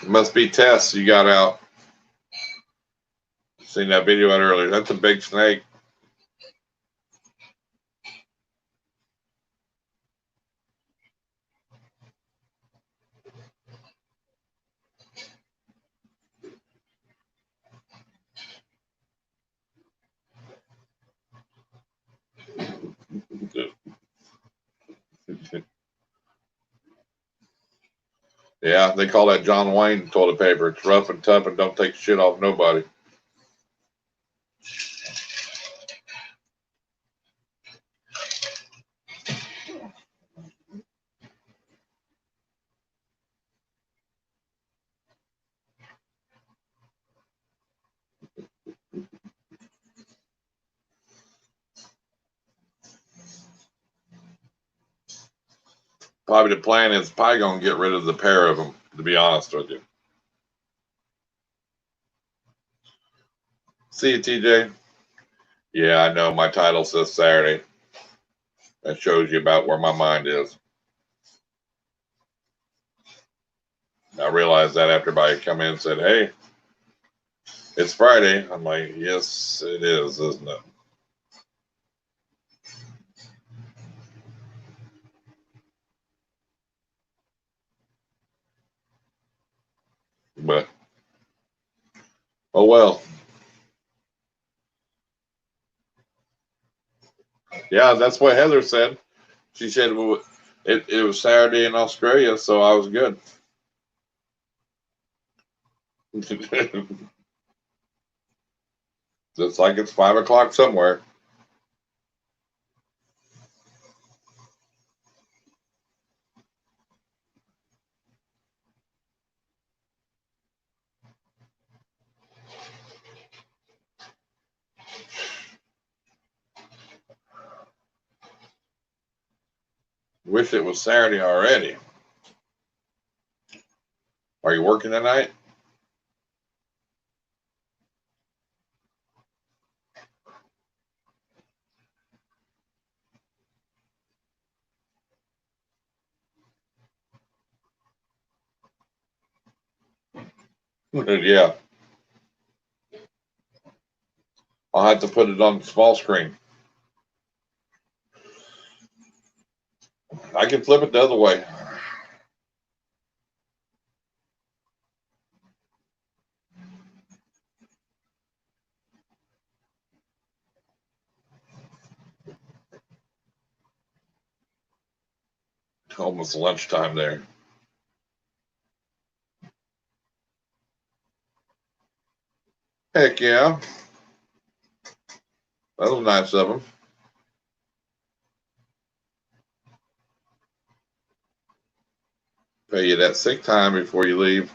It must be tests you got out. Seen that video out earlier. That's a big snake. Yeah, they call that John Wayne toilet paper. It's rough and tough and don't take shit off nobody. Probably the plan is probably going to get rid of the pair of them, to be honest with you. See you, TJ. Yeah, I know. My title says Saturday. That shows you about where my mind is. I realized that after everybody come in and said, hey, it's Friday. I'm like, yes, it is, isn't it? But, oh well. Yeah, that's what Heather said. She said it was Saturday in Australia, so I was good. It's like it's 5 o'clock somewhere. Wish it was Saturday already. Are you working tonight? Yeah. I'll have to put it on the small screen. I can flip it the other way. Almost lunchtime there. Heck yeah. That was nice of them. Pay you that sick time before you leave.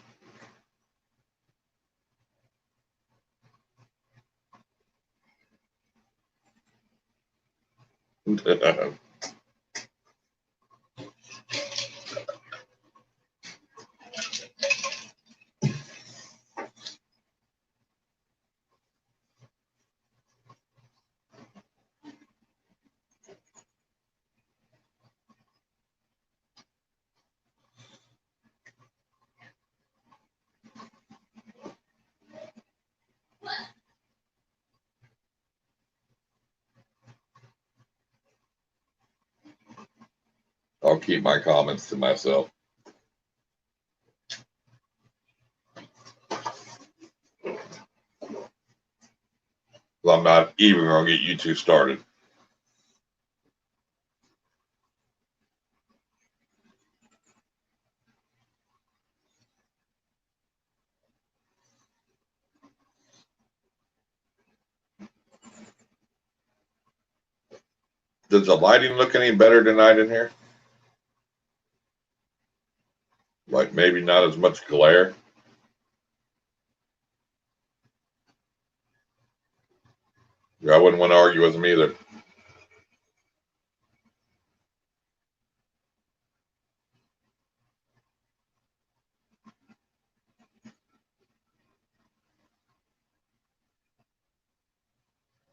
I'll keep my comments to myself. I'm not even going to get you two started. Does the lighting look any better tonight in here? Like maybe not as much glare? I wouldn't want to argue with them either.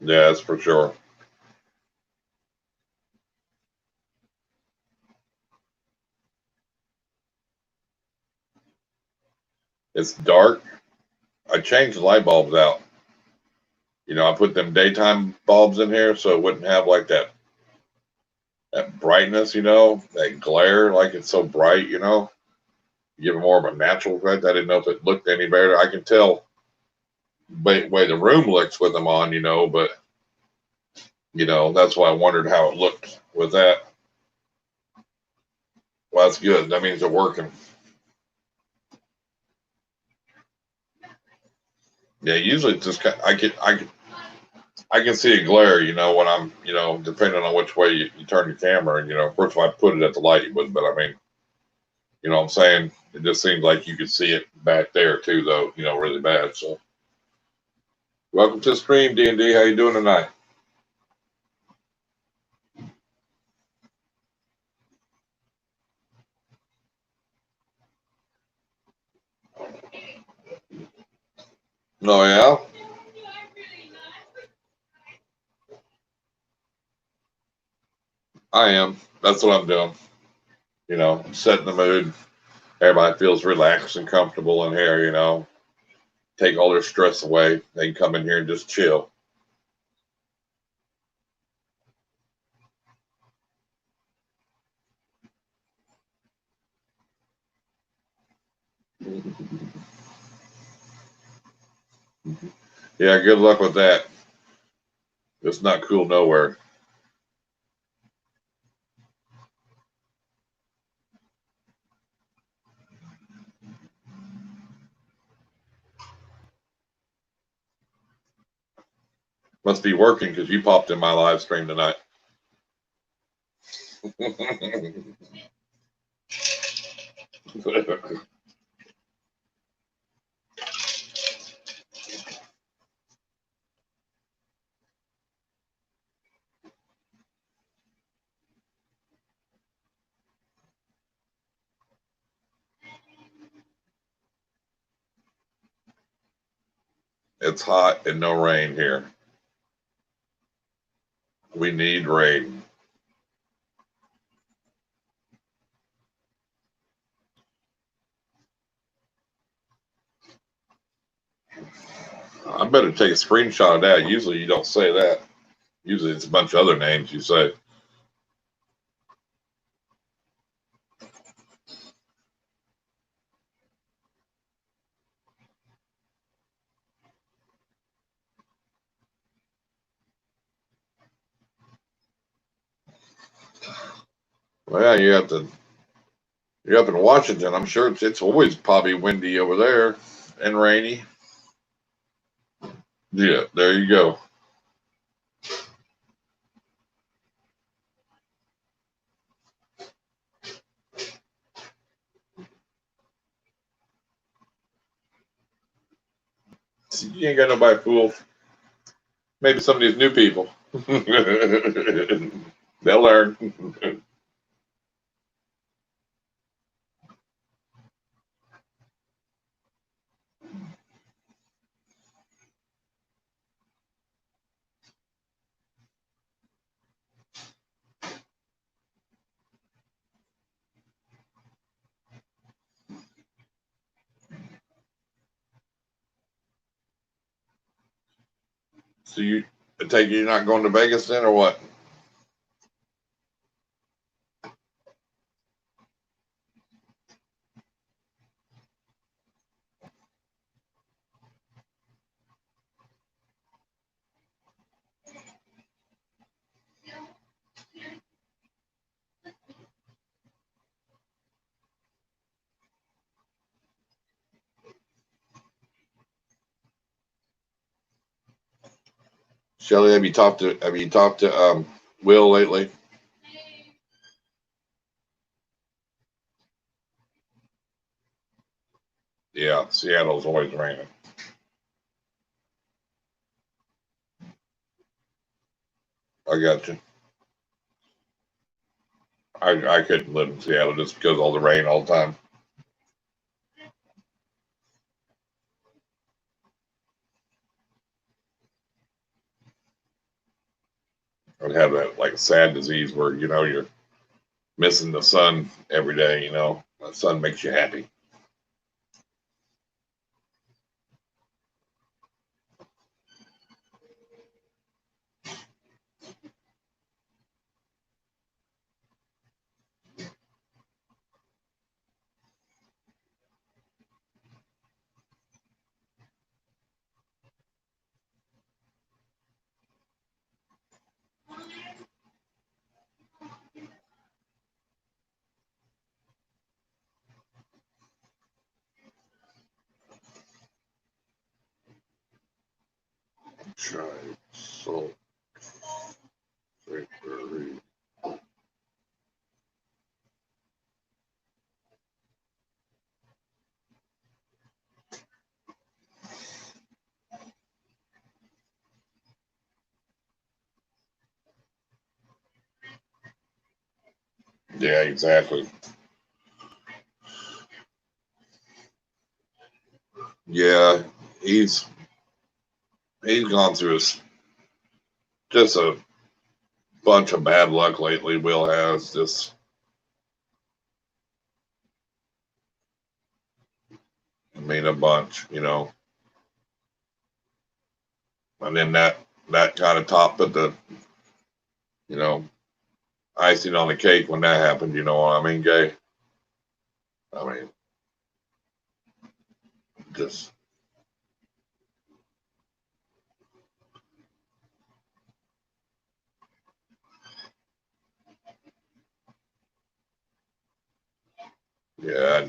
Yeah, that's for sure. It's dark. I changed the light bulbs out. You know, I put them daytime bulbs in here so it wouldn't have like that brightness, you know, that glare, like it's so bright, you know. Give it more of a natural effect. I didn't know if it looked any better. I can tell by way the room looks with them on, you know, but you know, that's why I wondered how it looked with that. Well, that's good. That means they're working. Yeah, usually it's just I can see a glare, when I'm, depending on which way you turn your camera, and of course if I put it at the light, you wouldn't, but I mean, what I'm saying? It just seems like you could see it back there too, though, really bad. So, welcome to the stream, D&D. How you doing tonight? Oh yeah, I am. That's what I'm doing. Setting the mood. Everybody feels relaxed and comfortable in here. Take all their stress away. They can come in here and just chill. Yeah, good luck with that. It's not cool nowhere. Must be working because you popped in my live stream tonight. It's hot and no rain here. We need rain. I better take a screenshot of that. Usually you don't say that. Usually it's a bunch of other names you say. Well, you're up in Washington. I'm sure it's always probably windy over there and rainy. Yeah, there you go. See, you ain't got nobody fooled. Maybe some of these new people. They'll learn. So I take it you're not going to Vegas then, or what? Shelly, have you talked to Will lately? Yeah, Seattle's always raining. I got you. I couldn't live in Seattle just because of all the rain all the time. I'd have that like sad disease where you're missing the sun every day. The sun makes you happy. Tried salt. Drapery. Yeah, exactly. Yeah, he's gone through just a bunch of bad luck lately. Will has just, I mean, a bunch, and then that kind of topped the, you know, icing on the cake when that happened. You know what I mean, Gay? I mean, just yeah,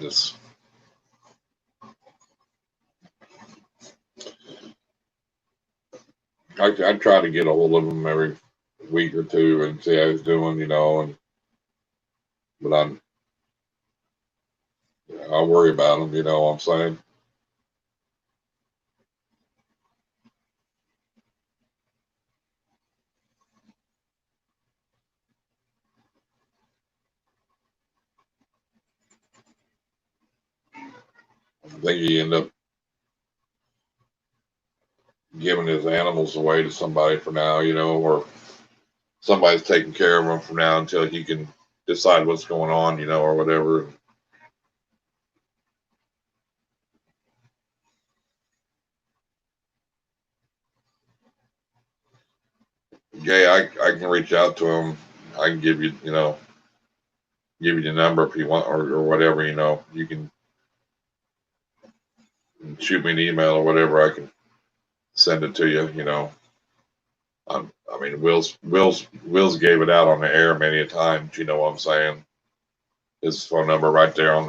I try to get a hold of him every week or two and see how he's doing, and but I worry about him, you know what I'm saying? I think he end up giving his animals away to somebody for now, or somebody's taking care of him for now until he can decide what's going on, or whatever. Yeah, I can reach out to him. I can give you, give you the number if you want, or whatever, you can shoot me an email or whatever. I can send it to you. I mean, Will's gave it out on the air many a times. You know what I'm saying? His phone number right there on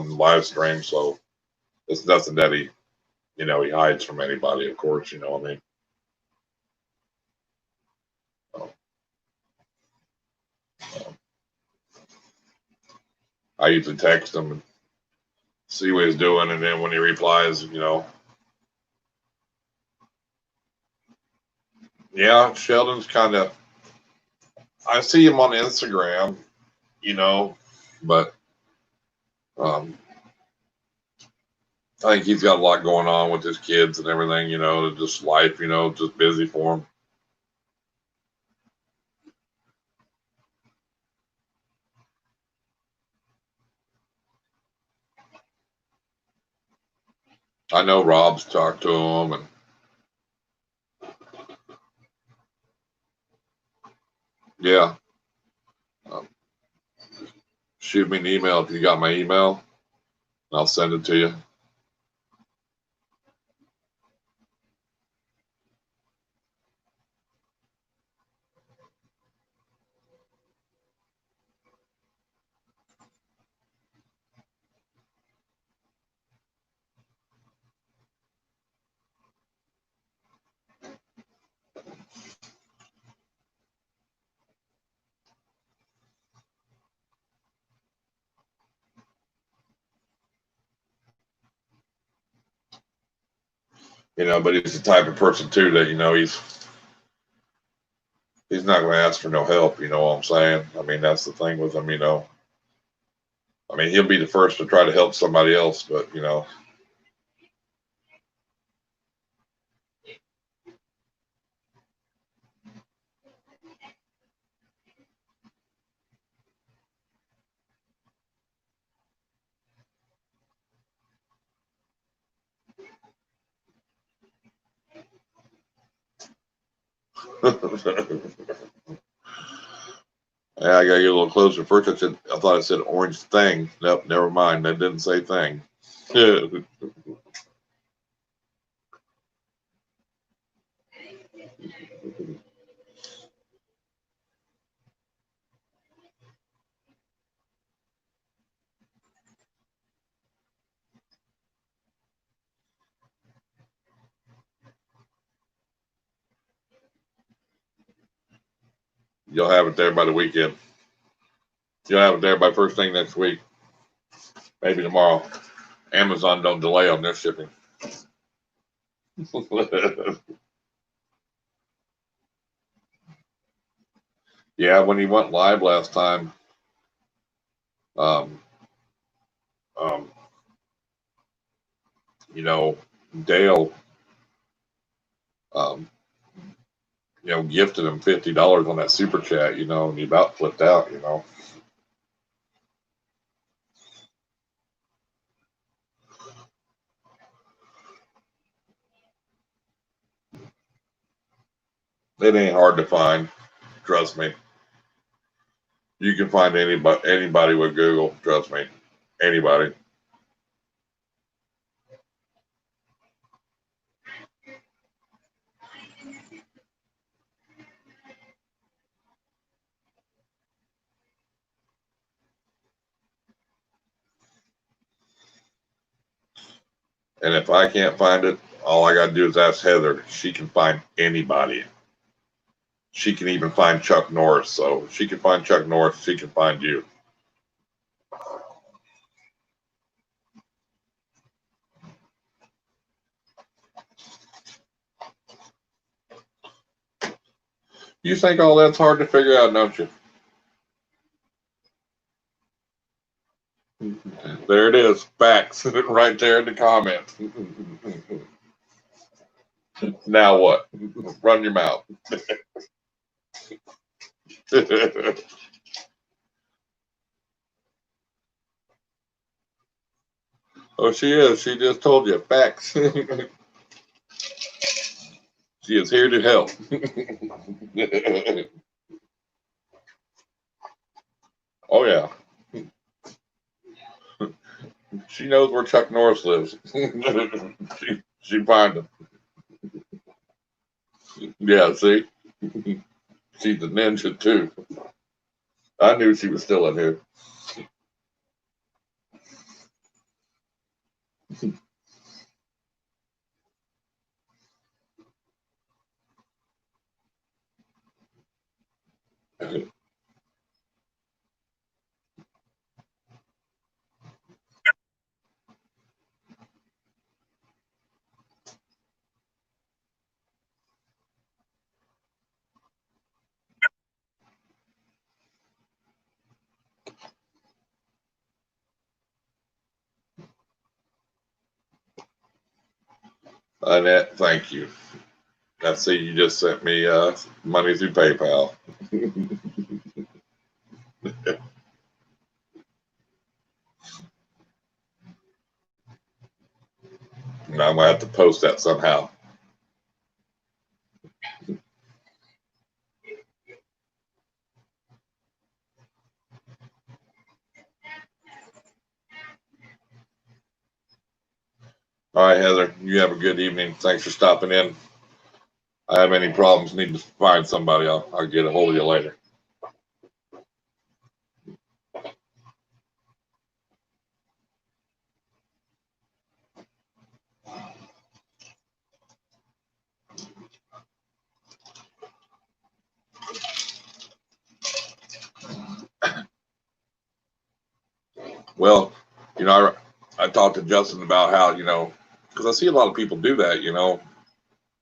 the live stream. So it's nothing that he hides from anybody. Of course, you know what I mean. So, I usually text him and see what he's doing, and then when he replies, yeah, Sheldon's kind of. I see him on Instagram, but um, I think he's got a lot going on with his kids and everything, just life, just busy for him. I know Rob's talked to him, and yeah, um, shoot me an email if you got my email, and I'll send it to you. But he's the type of person too that he's not going to ask for no help. You know what I'm saying? I mean, that's the thing with him. I mean, he'll be the first to try to help somebody else, but yeah, I gotta get a little closer. First, I thought I said orange thing. Nope, never mind. That didn't say thing. You'll have it there by the weekend. You'll have it there by first thing next week. Maybe tomorrow. Amazon don't delay on their shipping. Yeah, when he went live last time, um, um, you know, Dale, um, gifted him $50 on that super chat, and he about flipped out, It ain't hard to find, trust me. You can find anybody with Google, trust me, anybody. And if I can't find it, all I got to do is ask Heather. She can find anybody. She can even find Chuck Norris. So if she can find Chuck Norris, she can find you. You think all that's hard to figure out, don't you? There it is. Facts. Right there in the comments. Now what? Run your mouth. Oh, she is. She just told you. Facts. She is here to help. Oh, yeah. She knows where Chuck Norris lives. she find him. Yeah, see? She's a ninja, too. I knew she was still in here. Annette, thank you. I see you just sent me money through PayPal. And I'm going to have to post that somehow. All right, Heather, you have a good evening. Thanks for stopping in. I have any problems, need to find somebody, I'll get a hold of you later. Well, I talked to Justin about how, because I see a lot of people do that,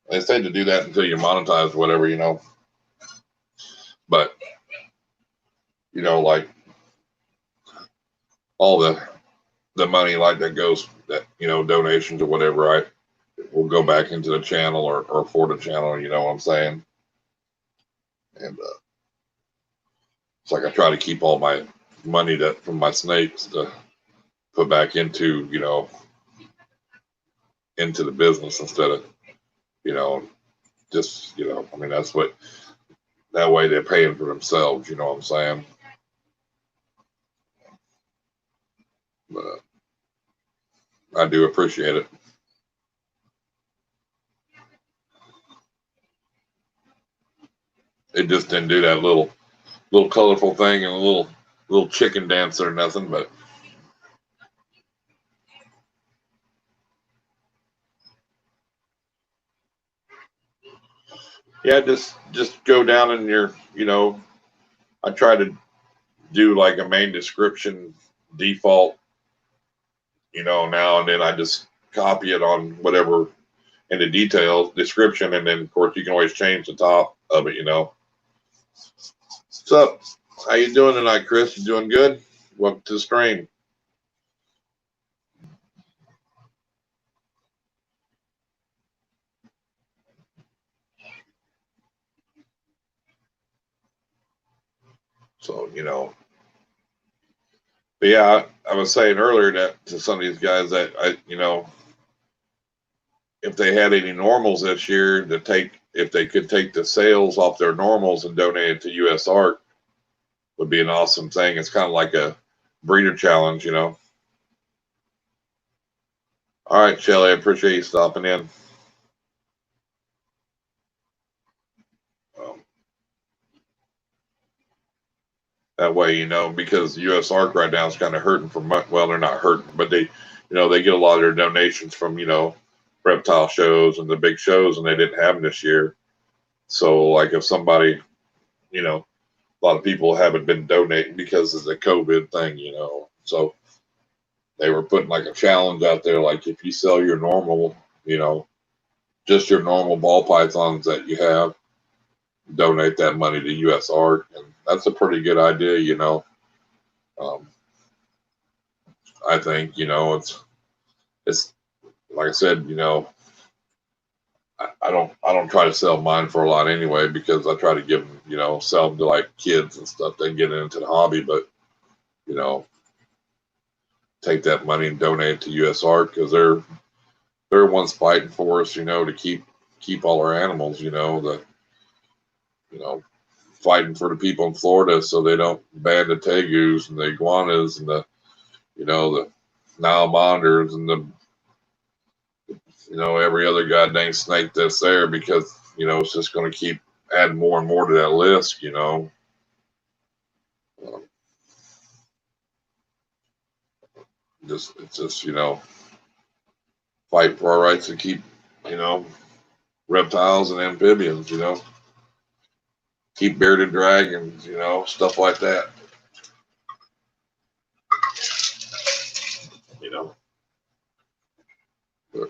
They say to do that until you monetize whatever, But, like all the money like that goes, that, donations or whatever, right, will go back into the channel or for the channel, you know what I'm saying? And it's like I try to keep all my money from my snakes to put back into, into the business instead of, just, I mean, that way they're paying for themselves, you know what I'm saying? But I do appreciate it. It just didn't do that little colorful thing and a little chicken dance or nothing, but yeah, just go down in your, I try to do like a main description default, now and then I just copy it on whatever in the details description, and then of course you can always change the top of it. What's up? How you doing tonight, Chris? You doing good? Welcome to the stream. So, but yeah, I was saying earlier that to some of these guys that if they had any normals this year if they could take the sales off their normals and donate it to USARK, would be an awesome thing. It's kind of like a breeder challenge, All right, Shelly, I appreciate you stopping in. That way, because USARK right now is kind of hurting from, well, they're not hurting, but they get a lot of their donations from, reptile shows and the big shows, and they didn't have them this year. So, like, if somebody, a lot of people haven't been donating because of the COVID thing, so they were putting like a challenge out there, like if you sell your normal, just your normal ball pythons that you have, donate that money to USARK, and that's a pretty good idea, I think, it's like I said, I don't try to sell mine for a lot anyway, because I try to give them, sell them to like kids and stuff that get into the hobby, but take that money and donate it to USARK, because they're ones fighting for us, to keep all our animals, fighting for the people in Florida so they don't ban the tegus and the iguanas and the Nile monitors and the every other goddamn snake that's there, because it's just going to keep adding more and more to that list. It's just fight for our rights to keep reptiles and amphibians. Keep bearded dragons. Stuff like that. But,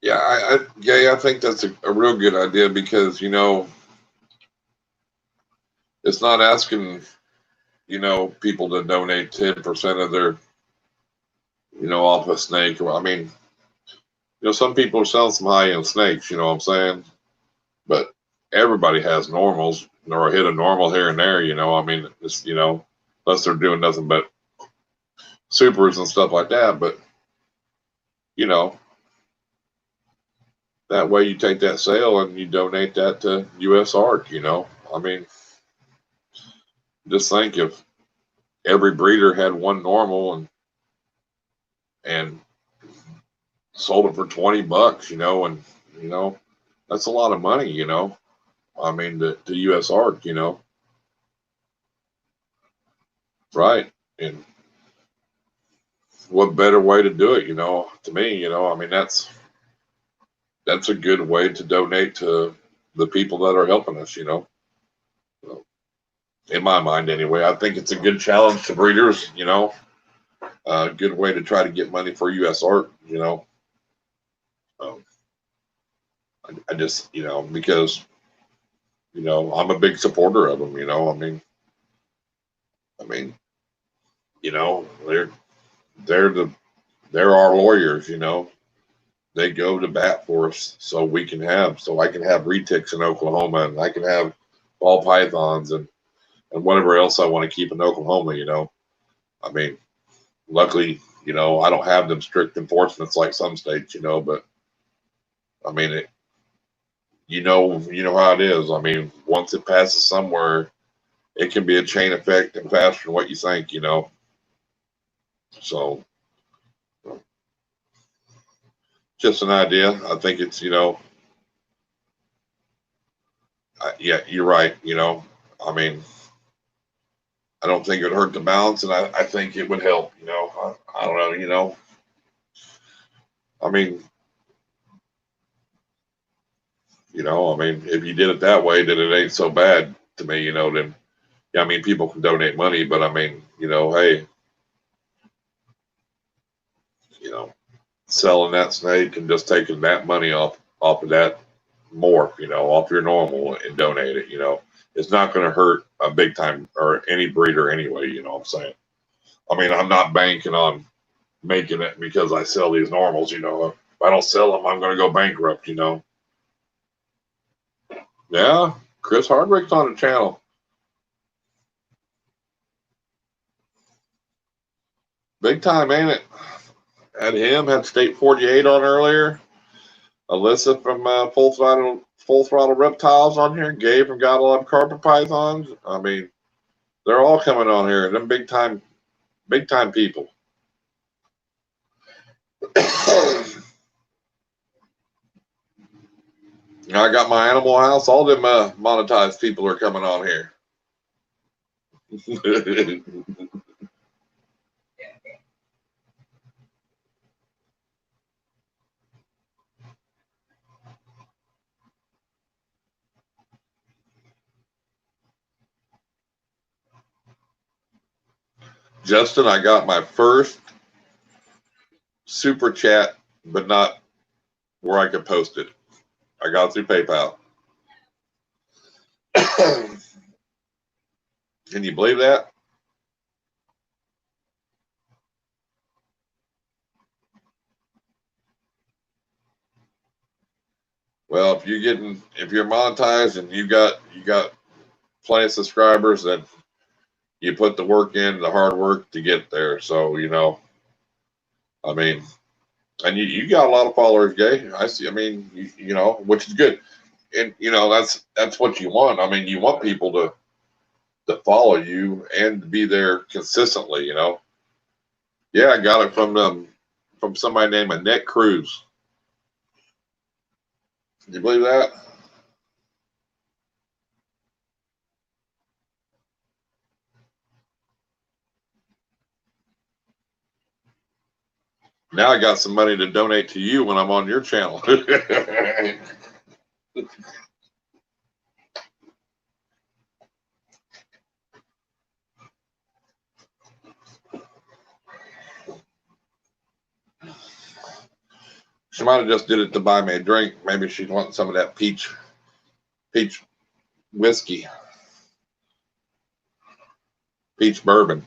yeah, I think that's a real good idea, because it's not asking people to donate 10% of their off a snake. Or, I mean, some people are selling some high-end snakes, what I'm saying? But everybody has normals, or a hit a normal here and there, I mean, it's, unless they're doing nothing but supers and stuff like that. But, that way you take that sale and you donate that to USARK, I mean, just think if every breeder had one normal and sold it for $20, and that's a lot of money, I mean, to USARK, right? And what better way to do it, to me, I mean, that's a good way to donate to the people that are helping us, in my mind anyway. I think it's a good challenge to breeders, a good way to try to get money for USARK, I just, because, I'm a big supporter of them, I mean, they're our lawyers, they go to bat for us so I can have retics in Oklahoma, and I can have ball pythons and whatever else I want to keep in Oklahoma, I mean, luckily, I don't have them strict enforcements like some states, but I mean, you know how it is. I mean, once it passes somewhere, it can be a chain effect and faster than what you think, So, just an idea. I think it's, yeah, you're right. I mean, I don't think it would hurt the balance, and I think it would help. I don't know. I mean, You know, I mean, if you did it that way, then it ain't so bad to me. You know, then yeah, I mean, people can donate money, but I mean, you know, hey, you know, selling that snake and just taking that money off of that morph, you know, off your normal and donate it, you know, it's not going to hurt a big time or any breeder anyway. You know what I'm saying? I mean, I'm not banking on making it because I sell these normals. You know, if I don't sell them, I'm going to go bankrupt. You know. Yeah, Chris Hardwick's on the channel. Big time, ain't it? Had him, had State 48 on earlier. Alyssa from Full Throttle Reptiles on here. Gabe from Got a Lot of Carpet Pythons. I mean, they're all coming on here. Them big time people. I got my animal house. All them monetized people are coming on here. Justin, I got my first super chat, but not where I could post it. I got it through PayPal. Can you believe that? Well, if you're monetized and you got plenty of subscribers, then you put the work in, the hard work to get there. So, you know, I mean, and you got a lot of followers, Gay. I see. I mean, you know, which is good. And, you know, that's what you want. I mean, you want people to follow you and be there consistently, you know. Yeah, I got it from somebody named Annette Cruz. Can you believe that? Now I got some money to donate to you when I'm on your channel. She might have just did it to buy me a drink. Maybe she'd want some of that peach whiskey, peach bourbon.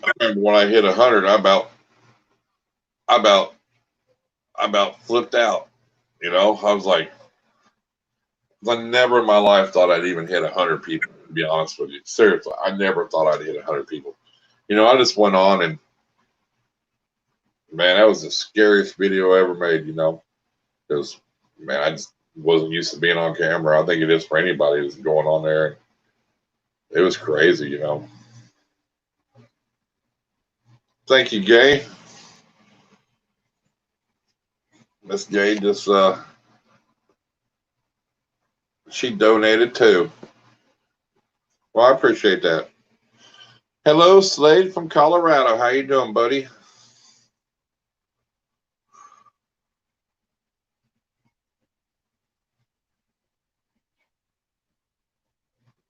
I remember when I hit 100, I about flipped out. You know, I was like, I never in my life thought I'd even hit 100 people. To be honest with you, seriously, I never thought I'd hit 100 people. You know, I just went on and man, that was the scariest video I ever made. You know, because man, I just wasn't used to being on camera. I think it is for anybody that's going on there. It was crazy, you know. Thank you, Gay. Miss Gay just she donated too. Well, I appreciate that. Hello, Slade from Colorado. How you doing, buddy?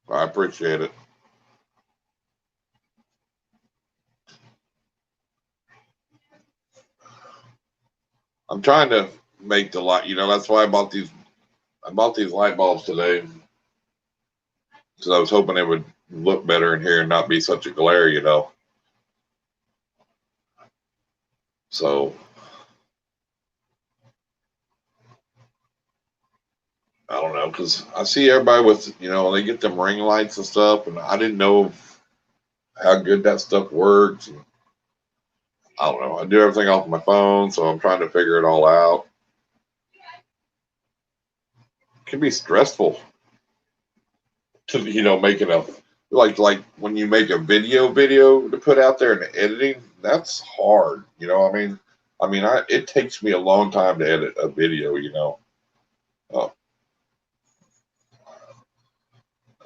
I appreciate it. I'm trying to make the light. You know, that's why I bought these light bulbs today because I was hoping it would look better in here and not be such a glare. You know. So I don't know because I see everybody with they get them ring lights and stuff, and I didn't know how good that stuff works. And I don't know. I do everything off my phone, so I'm trying to figure it all out. It can be stressful to making a like when you make a video to put out there and the editing. That's hard. It takes me a long time to edit a video.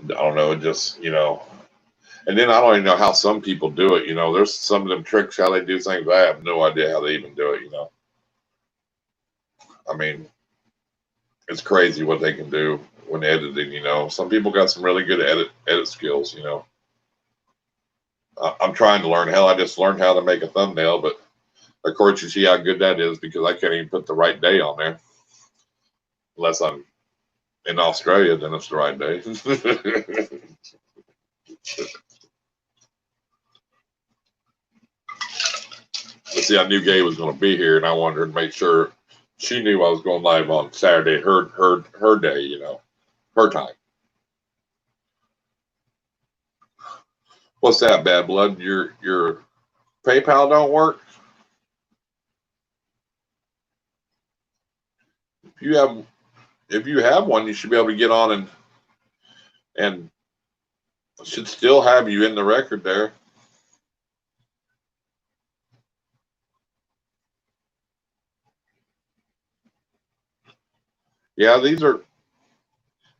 don't know, it just, you know, and then I don't even know how some people do it. You know, there's some of them tricks how they do things. I have no idea how they even do it. You know, I mean, it's crazy what they can do when editing. You know, some people got some really good edit skills. You know, I'm trying to learn. Hell, I just learned how to make a thumbnail, but of course you see how good that is because I can't even put the right day on there unless I'm in Australia. Then it's the right day. But see, I knew Gay was going to be here, and I wanted her to make sure she knew I was going live on Saturday, her day, you know, her time. What's that, Bad Blood? Your PayPal don't work? If you have one, you should be able to get on and should still have you in the record there. Yeah, these are,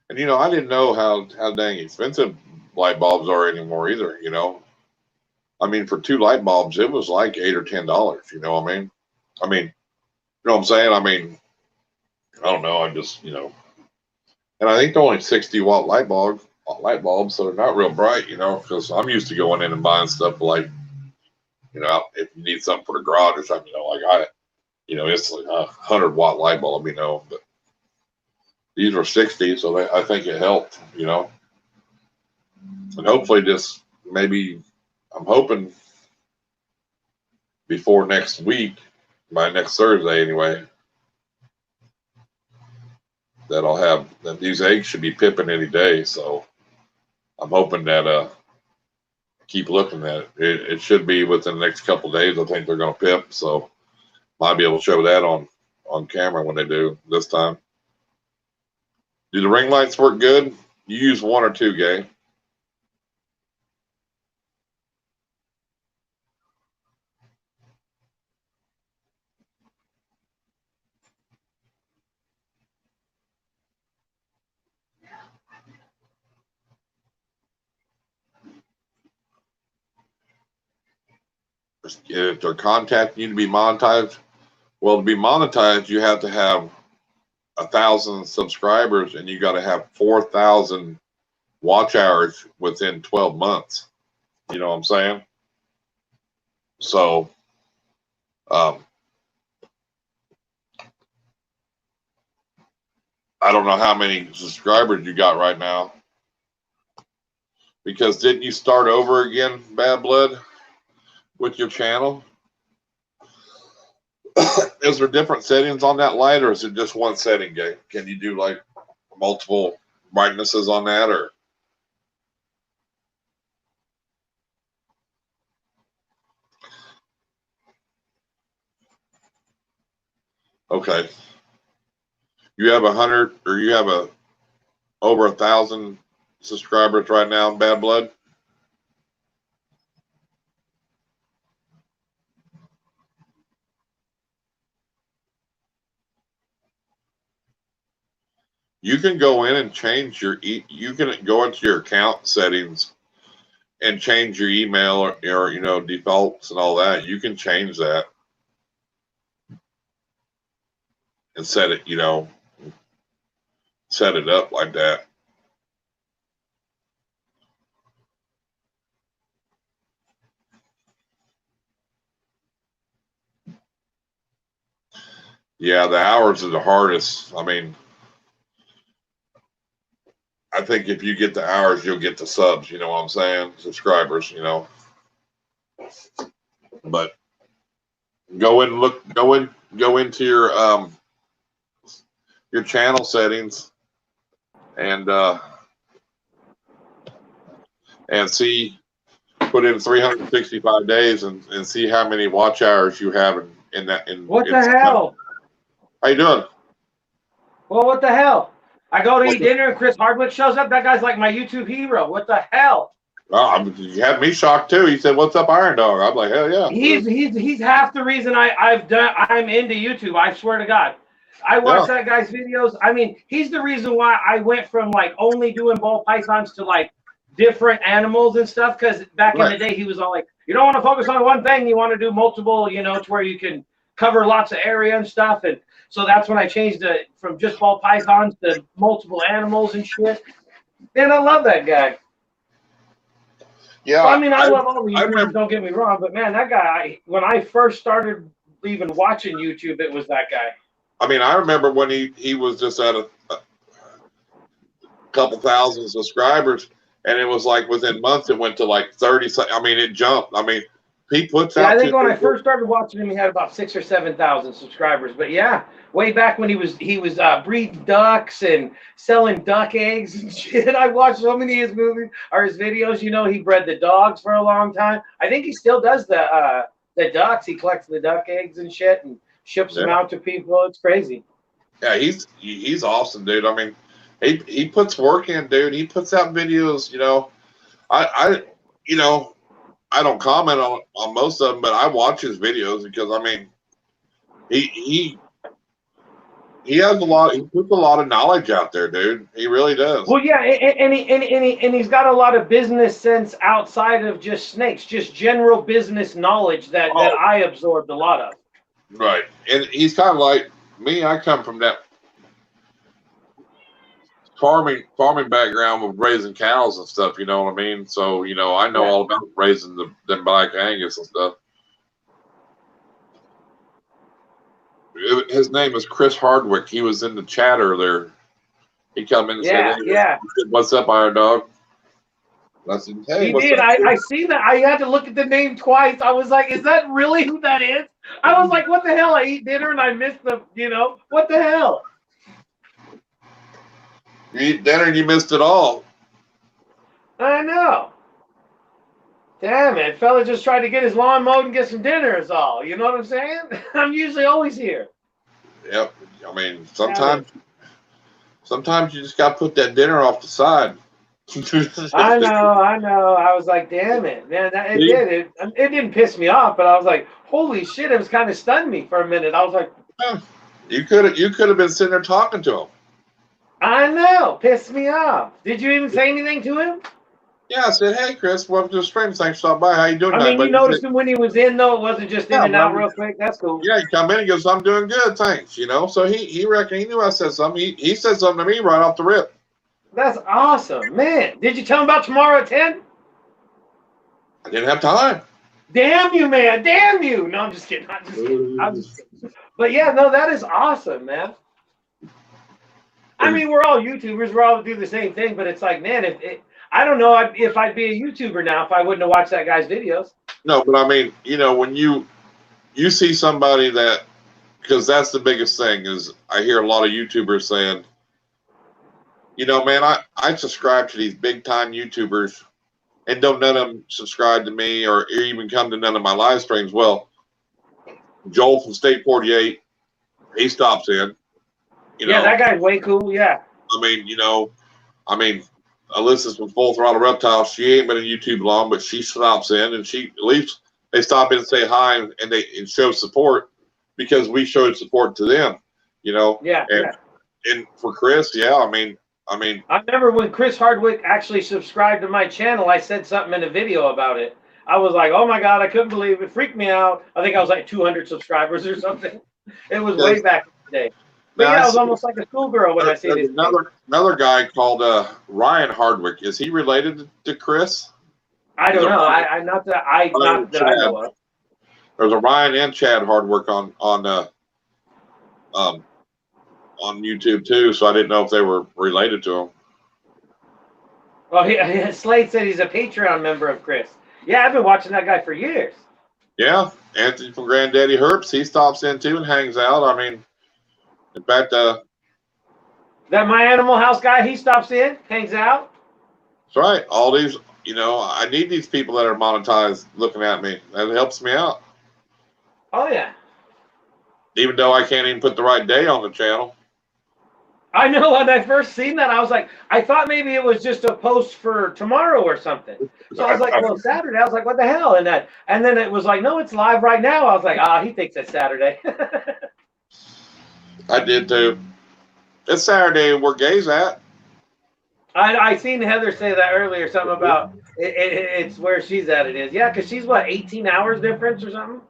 and you know, I didn't know how dang expensive light bulbs are anymore either. You know, I mean, for 2 light bulbs, it was like $8 or $10. You know what I mean? You know what I'm saying? I mean, I don't know. I just, you know, and I think they're only 60-watt light bulbs, so they're not real bright. You know, because I'm used to going in and buying stuff like, you know, if you need something for the garage or something, you know, like you know, it's like a 100-watt light bulb, you know, but these are 60, so I think it helped, you know, and hopefully this maybe, I'm hoping before next week, by next Thursday anyway, that I'll have that these eggs should be pipping any day. So I'm hoping that keep looking at it. It should be within the next couple of days. I think they're going to pip, so might be able to show that on camera when they do this time. Do the ring lights work good? You use 1 or 2, Gay? If they're contacting you to be monetized, well, to be monetized, you have to have 1,000 subscribers, and you got to have 4,000 watch hours within 12 months. You know what I'm saying? So, I don't know how many subscribers you got right now. Because didn't you start over again, Bad Blood, with your channel? Is there different settings on that light, or is it just one setting, Gay? Can you do like multiple brightnesses on that, or? Okay. You have 100, or you have over 1,000 subscribers right now, Bad Blood? You can go in and change you can go into your account settings and change your email or you know, defaults and all that. You can change that and set it, you know, set it up like that. Yeah, the hours are the hardest. I mean, I think if you get the hours, you'll get the subs, you know what I'm saying? Subscribers, you know. But go into your channel settings and see, put in 365 days and see how many watch hours you have in that. What the hell? How you doing? Well, what the hell? I go to eat dinner and Chris Hardwick shows up. That guy's like my YouTube hero. What the hell? Oh, you had me shocked too. He said, "What's up, Irondogg?" I'm like, "Hell yeah!" He's half the reason I'm into YouTube. I swear to God. I watch that guy's videos. I mean, he's the reason why I went from like only doing ball pythons to like different animals and stuff. Because back in the day, he was all like, you don't want to focus on one thing. You want to do multiple, you know, to where you can cover lots of area and stuff. And so that's when I changed it from just ball pythons to multiple animals and shit. And I love that guy. Yeah. Well, I mean, I love all the YouTubers, don't get me wrong. But man, that guy, when I first started even watching YouTube, it was that guy. I mean, I remember when he was just at a couple thousand subscribers, and it was like within months it went to like 30. I mean, it jumped. I mean, he puts out. I think when I first started watching him, he had about 6,000 or 7,000 subscribers. But yeah, way back when he was breeding ducks and selling duck eggs and shit. I watched so many of his movies or his videos. You know, he bred the dogs for a long time. I think he still does the ducks. He collects the duck eggs and shit and ships them out to people. It's crazy. Yeah, he's awesome, dude. I mean, he puts work in, dude. He puts out videos. You know, I don't comment on most of them, but I watch his videos because I mean, he has a lot. He puts a lot of knowledge out there, dude. He really does. Well, yeah, and he's got a lot of business sense outside of just snakes, just general business knowledge that I absorbed a lot of. Right, and he's kind of like me. I come from that farming background with raising cows and stuff. You know what I mean? So you know, I know all about raising them Black Angus and stuff. His name is Chris Hardwick. He was in the chat earlier. He come in and said, hey, "What's up, Irondogg?" I said, "Hey, he did. I see that. I had to look at the name twice. I was like, "Is that really who that is?" I was like, "What the hell?" I eat dinner and I missed the. You know what the hell? You eat dinner and you missed it all. I know. Damn it, fella just tried to get his lawn mowed and get some dinner is all. You know what I'm saying? I'm usually always here. Yep. I mean, sometimes you just got to put that dinner off the side. I know. I was like, damn it, man. It didn't piss me off, but I was like, holy shit, it was kind of stunned me for a minute. I was like, you could have been sitting there talking to him. I know, pissed me off. Did you even say anything to him? Yeah, I said, hey, Chris, welcome to the stream. Thanks for stopping by. How you doing? I mean, you noticed him when he was in, though. It wasn't just in and out real quick. That's cool. Yeah, he come in and goes, I'm doing good, thanks. You know, so he reckoned he knew I said something. He said something to me right off the rip. That's awesome, man. Did you tell him about tomorrow at 10? I didn't have time. Damn you, man. Damn you. No, I'm just kidding. I'm just kidding. But yeah, no, that is awesome, man. I mean, we're all YouTubers. We're all do the same thing, but it's like, man, I don't know if I'd be a YouTuber now if I wouldn't have watched that guy's videos. No, but I mean, you know, when you see somebody that, because that's the biggest thing is I hear a lot of YouTubers saying, you know, man, I subscribe to these big time YouTubers and don't none of them subscribe to me or even come to none of my live streams. Well, Joel from State 48, he stops in. You know, that guy's way cool. Yeah. I mean, you know, Alyssa's from Full Throttle Reptiles. She ain't been in YouTube long, but she stops in and at least they stop in and say hi and show support because we showed support to them, you know. Yeah. And for Chris, I mean, I remember when Chris Hardwick actually subscribed to my channel, I said something in a video about it. I was like, oh my God, I couldn't believe it. Freaked me out. I think I was like 200 subscribers or something. It was way back in the day. But I was almost like a schoolgirl when I see this. Another guy called Ryan Hardwick. Is he related to Chris? I don't know. Not that I know of. There's a Ryan and Chad Hardwick on YouTube too, so I didn't know if they were related to him. Well, Slade said he's a Patreon member of Chris. Yeah, I've been watching that guy for years. Yeah, Anthony from Granddaddy Herps, he stops in too and hangs out. I mean, in fact, that My Animal House guy, he stops in, hangs out. That's right. All these, you know, I need these people that are monetized looking at me. That helps me out. Oh, yeah. Even though I can't even put the right day on the channel. I know. When I first seen that, I was like, I thought maybe it was just a post for tomorrow or something. So I was like, well, Saturday. I was like, what the hell? And then it was like, no, it's live right now. I was like, he thinks it's Saturday. I did too. It's Saturday where Gay's at. I seen Heather say that earlier, something about it's where she's at. It is, yeah, because she's what 18 hours difference or something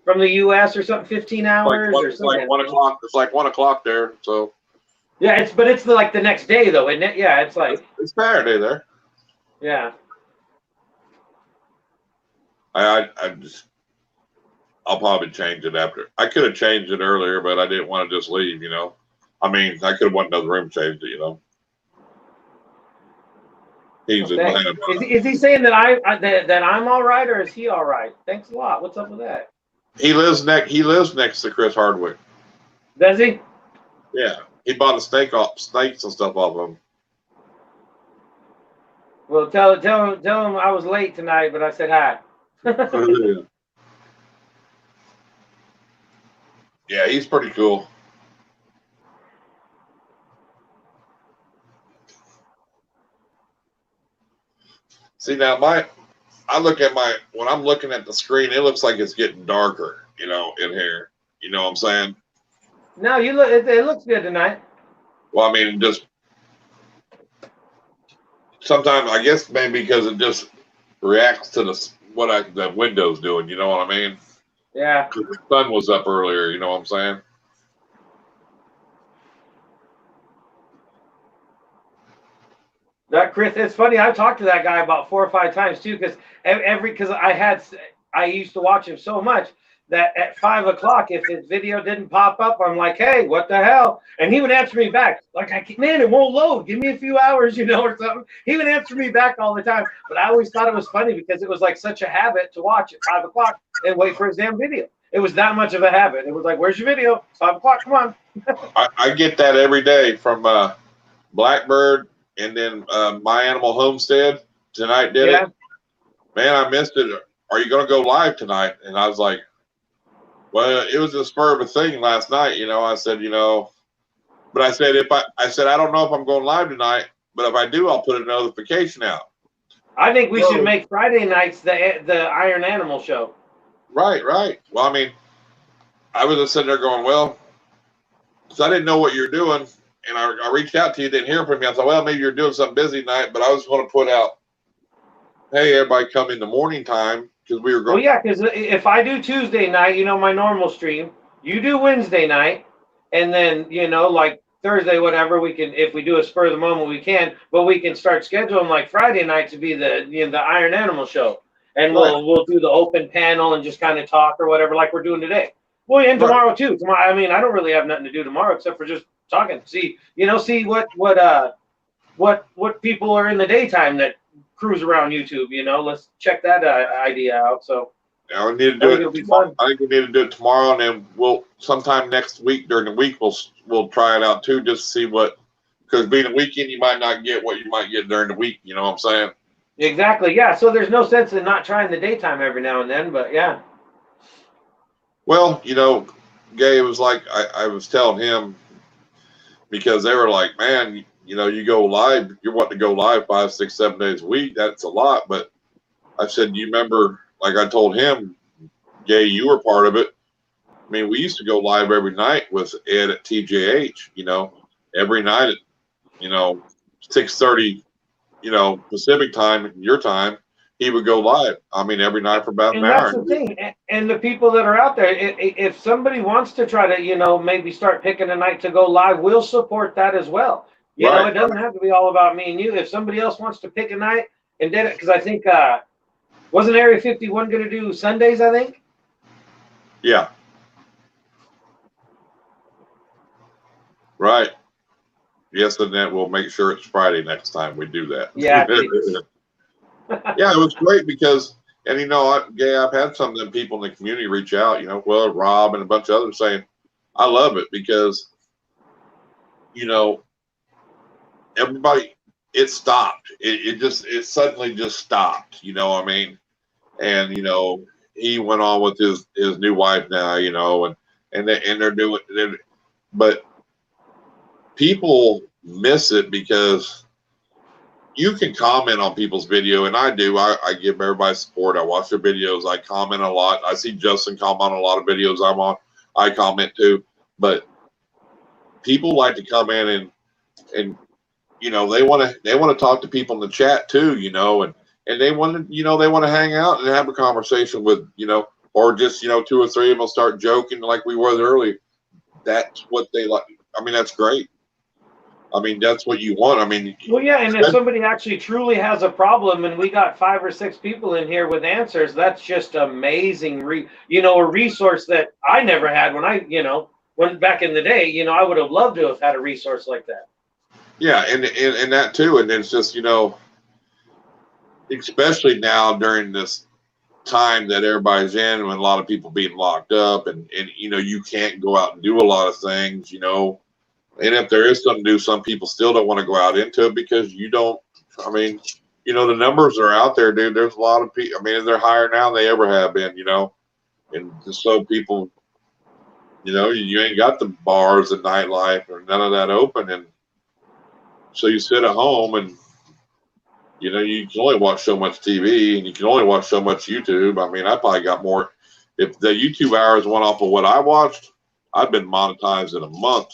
from the U.S. or something, 15 hours or something. Like 1 o'clock. It's like 1 o'clock there. So yeah, it's like the next day though, isn't it? Yeah, it's like it's Saturday there. Yeah. I'll probably change it after. I could have changed it earlier, but I didn't want to just leave. I mean, I could have went another room, changed it. He's Okay. Is he saying that that I'm all right, or is he all right? Thanks a lot. What's up with that? He lives next to Chris Hardwick. Does he? Yeah, he bought snakes and stuff off of him. Well, tell him I was late tonight, but I said hi. Yeah, he's pretty cool. See now, I look at when I'm looking at the screen, it looks like it's getting darker, in here. You know what I'm saying? No, you look. It looks good tonight. Well, I mean, just sometimes I guess maybe because it just reacts to the window's doing. You know what I mean? Yeah. Because the sun was up earlier. You know what I'm saying? That Chris, it's funny. I've talked to that guy about 4 or 5 times too, because I used to watch him so much that at 5 o'clock, if his video didn't pop up, I'm like, hey, what the hell? And he would answer me back like, man, it won't load. Give me a few hours, or something. He would answer me back all the time. But I always thought it was funny because it was like such a habit to watch at 5 o'clock and wait for his damn video. It was that much of a habit. It was like, where's your video? 5 o'clock, come on. I get that every day from Blackbird. And then My Animal Homestead tonight did it. Man, I missed it. Are you going to go live tonight? And I was like, well, it was a spur of a thing last night. I said, but I said, I don't know if I'm going live tonight, but if I do, I'll put a notification out. I think we should make Friday nights the Iron Animal show. Right. Well, I mean, I was just sitting there going, well, because I didn't know what you're doing. And I reached out to you, didn't hear from you. I thought, well, maybe you're doing something busy tonight, but I was going to put out, hey, everybody come in the morning time because we were going. Well, yeah, because if I do Tuesday night, my normal stream, you do Wednesday night, and then, like Thursday, whatever, we can, if we do a spur of the moment, we can, but we can start scheduling like Friday night to be the Iron Animal show. And we'll do the open panel and just kind of talk or whatever, like we're doing today. Well, and tomorrow too. Tomorrow, I mean, I don't really have nothing to do tomorrow except for just talking. See what people are in the daytime that cruise around YouTube. Let's check that idea out. So yeah, we need to do it tomorrow. I think we need to do it tomorrow, and then we'll sometime next week during the week we'll try it out too, just to see because being a weekend you might not get what you might get during the week. You know what I'm saying? Exactly. Yeah. So there's no sense in not trying the daytime every now and then, but yeah. Well, Gay was like I was telling him. Because they were like, man, you go live, you want to go live 5, 6, 7 days a week. That's a lot. But I said, you remember, like I told him, Gay, you were part of it. I mean, we used to go live every night with Ed at TJH, every night at, 6:30, Pacific time, your time, he would go live. I mean, every night for about an hour. And that's the thing. And the people that are out there, if somebody wants to try to, maybe start picking a night to go live, we'll support that as well. It doesn't have to be all about me and you. If somebody else wants to pick a night and did it, because I think, wasn't Area 51 going to do Sundays, I think? Yeah. Right. Yes, and then we'll make sure it's Friday next time we do that. Yeah. Yeah, it was great because, and Gay, I've had some of them people in the community reach out, Rob and a bunch of others saying, I love it because, everybody, it stopped. It suddenly just stopped, what I mean? And, he went on with his new wife now, and they're doing it. But people miss it because you can comment on people's video, and I do. I give everybody support. I watch their videos. I comment a lot. I see Justin comment on a lot of videos I'm on. I comment too. But people like to come in and they want to talk to people in the chat too, and they want to they want to hang out and have a conversation with or just 2 or 3 of them will start joking like we were early. That's what they like. I mean, that's great. I mean, that's what you want. I mean, well, yeah, and if somebody actually truly has a problem, and we got 5 or 6 people in here with answers, that's just amazing. A resource that I never had when I when back in the day. I would have loved to have had a resource like that. Yeah, and that too, and it's just especially now during this time that everybody's in, and a lot of people being locked up, and you can't go out and do a lot of things, and if there is something to do, some people still don't want to go out into it because you don't. I mean, the numbers are out there, dude. There's a lot of people. I mean, they're higher now than they ever have been, and just so people, you ain't got the bars and nightlife or none of that open, and so you sit at home and you can only watch so much TV and you can only watch so much YouTube. I mean, I probably got more. If the YouTube hours went off of what I watched, I'd been monetized in a month.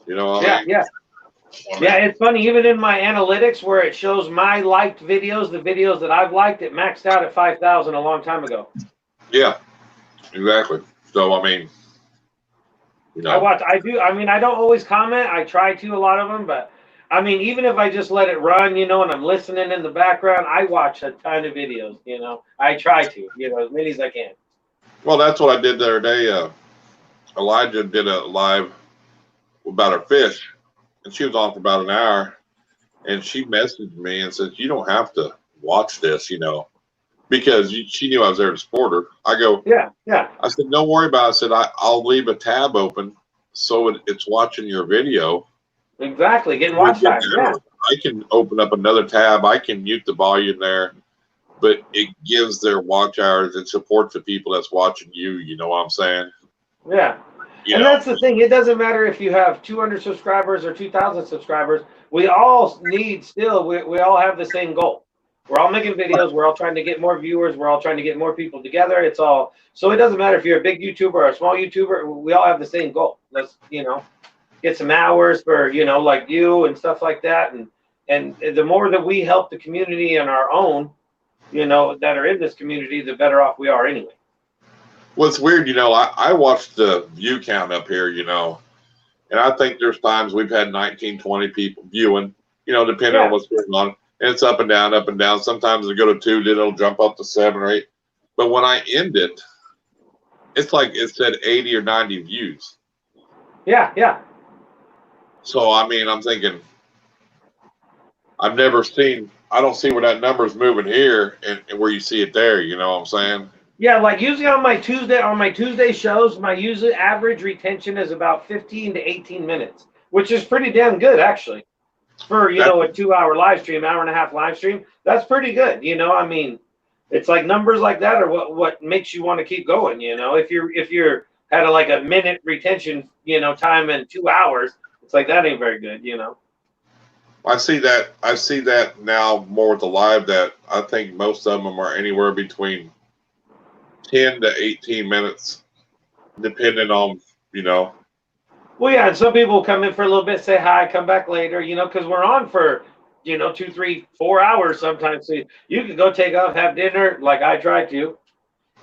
Yeah. It's funny. Even in my analytics, where it shows my liked videos, the videos that I've liked, it maxed out at 5,000 a long time ago. Yeah, exactly. So I mean, I watch. I do. I mean, I don't always comment. I try to a lot of them, but I mean, even if I just let it run, and I'm listening in the background, I watch a ton of videos. I try to, as many as I can. Well, that's what I did the other day. Elijah did a live about her fish, and she was on for about an hour, and she messaged me and said, "You don't have to watch this, because she knew I was there to support her." I go, yeah. I said, "Don't worry about it." I said, I'll leave a tab open so it's watching your video. Exactly, getting watch time. Yeah. I can open up another tab. I can mute the volume there, but it gives their watch hours. It supports the people that's watching you. You know what I'm saying? Yeah. That's the thing. It doesn't matter if you have 200 subscribers or 2,000 subscribers. We all need we all have the same goal. We're all making videos. We're all trying to get more viewers. We're all trying to get more people together. So it doesn't matter if you're a big YouTuber or a small YouTuber. We all have the same goal. Let's, get some hours for, like you and stuff like that. And the more that we help the community and our own, that are in this community, the better off we are anyway. Well, it's weird, I watched the view count up here, and I think there's times we've had 19, 20 people viewing, depending on what's going on. And it's up and down, up and down. Sometimes it go to 2, then it'll jump up to 7 or 8. But when I end it, it's like it said 80 or 90 views. Yeah. So, I mean, I'm thinking, I don't see where that number's moving here and where you see it there, you know what I'm saying? Yeah, like usually on my Tuesday shows, my usually average retention is about 15 to 18 minutes, which is pretty damn good actually. For a 2-hour live stream, hour and a half live stream, that's pretty good. I mean, it's like numbers like that are what makes you want to keep going. If you're at a minute retention, time in 2 hours, it's like that ain't very good. I see that now more with the live, that I think most of them are anywhere between 10 to 18 minutes, depending on, Well, yeah, and some people come in for a little bit, say hi, come back later, because we're on for, 2, 3, 4 hours sometimes. So you can go take off, have dinner, like I try to,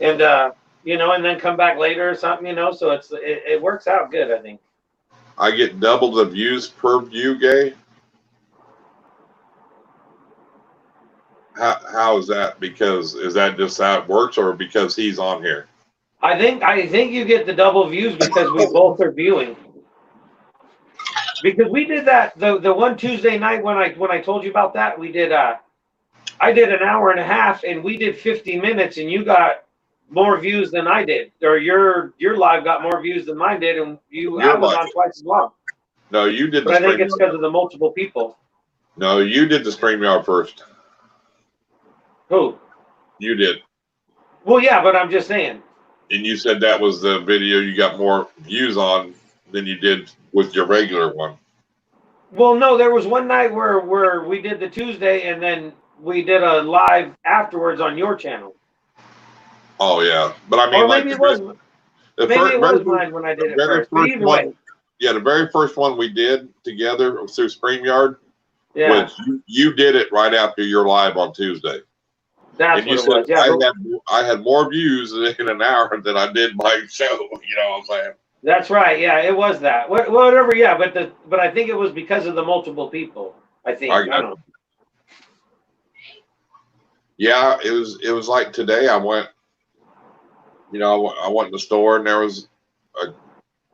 and, and then come back later or something, so it works out good, I think. I get double the views per view, Gay. How is that? Because is that just how it works, or because he's on here? I think you get the double views because we both are viewing. Because we did that the one Tuesday night when I told you about that, we did I did an hour and a half and we did 50 minutes and you got more views than I did, or your live got more views than mine did, and I was on twice as long. No, you did. But I think it's because of the multiple people. No, you did the StreamYard first. Who? You did. Well, yeah, but I'm just saying. And you said that was the video you got more views on than you did with your regular one. Well, no, there was one night where we did the Tuesday and then we did a live afterwards on your channel. Oh yeah, but I mean, or maybe it was. Maybe it was mine when I did it first. But either way. yeah, the very first one we did together through StreamYard, Yeah, was you did it right after your live on Tuesday. that's And you what it said was. Yeah, I had more views in an hour than I did my show. You know what I'm saying? that's right. Yeah, it was that. Whatever. Yeah, but I think it was because of the multiple people. I think. I I got don't know. Yeah, it was like today. I went, you know, I went in the store and there was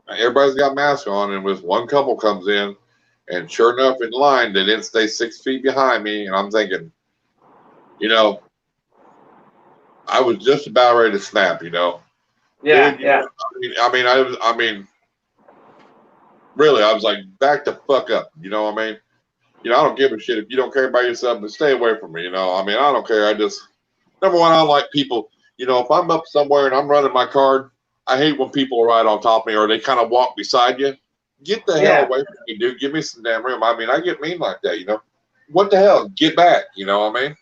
everybody's got masks on, and with one couple comes in, and sure enough, in line they didn't stay 6 feet behind me, and I'm thinking, you know, I was just about ready to snap, you know. Yeah, Dude, yeah. I mean, really, I was like, back the fuck up. You know what I mean? You know, I don't give a shit if you don't care about yourself, but stay away from me. You know, I mean, I don't care. I just, number one, I don't like people. You know, if I'm up somewhere and I'm running my card, I hate when people ride on top of me or they kind of walk beside you. Get the hell Yeah. away from me, dude. Give me some damn room. I mean, I get mean like that. You know, what the hell? Get back. You know what I mean?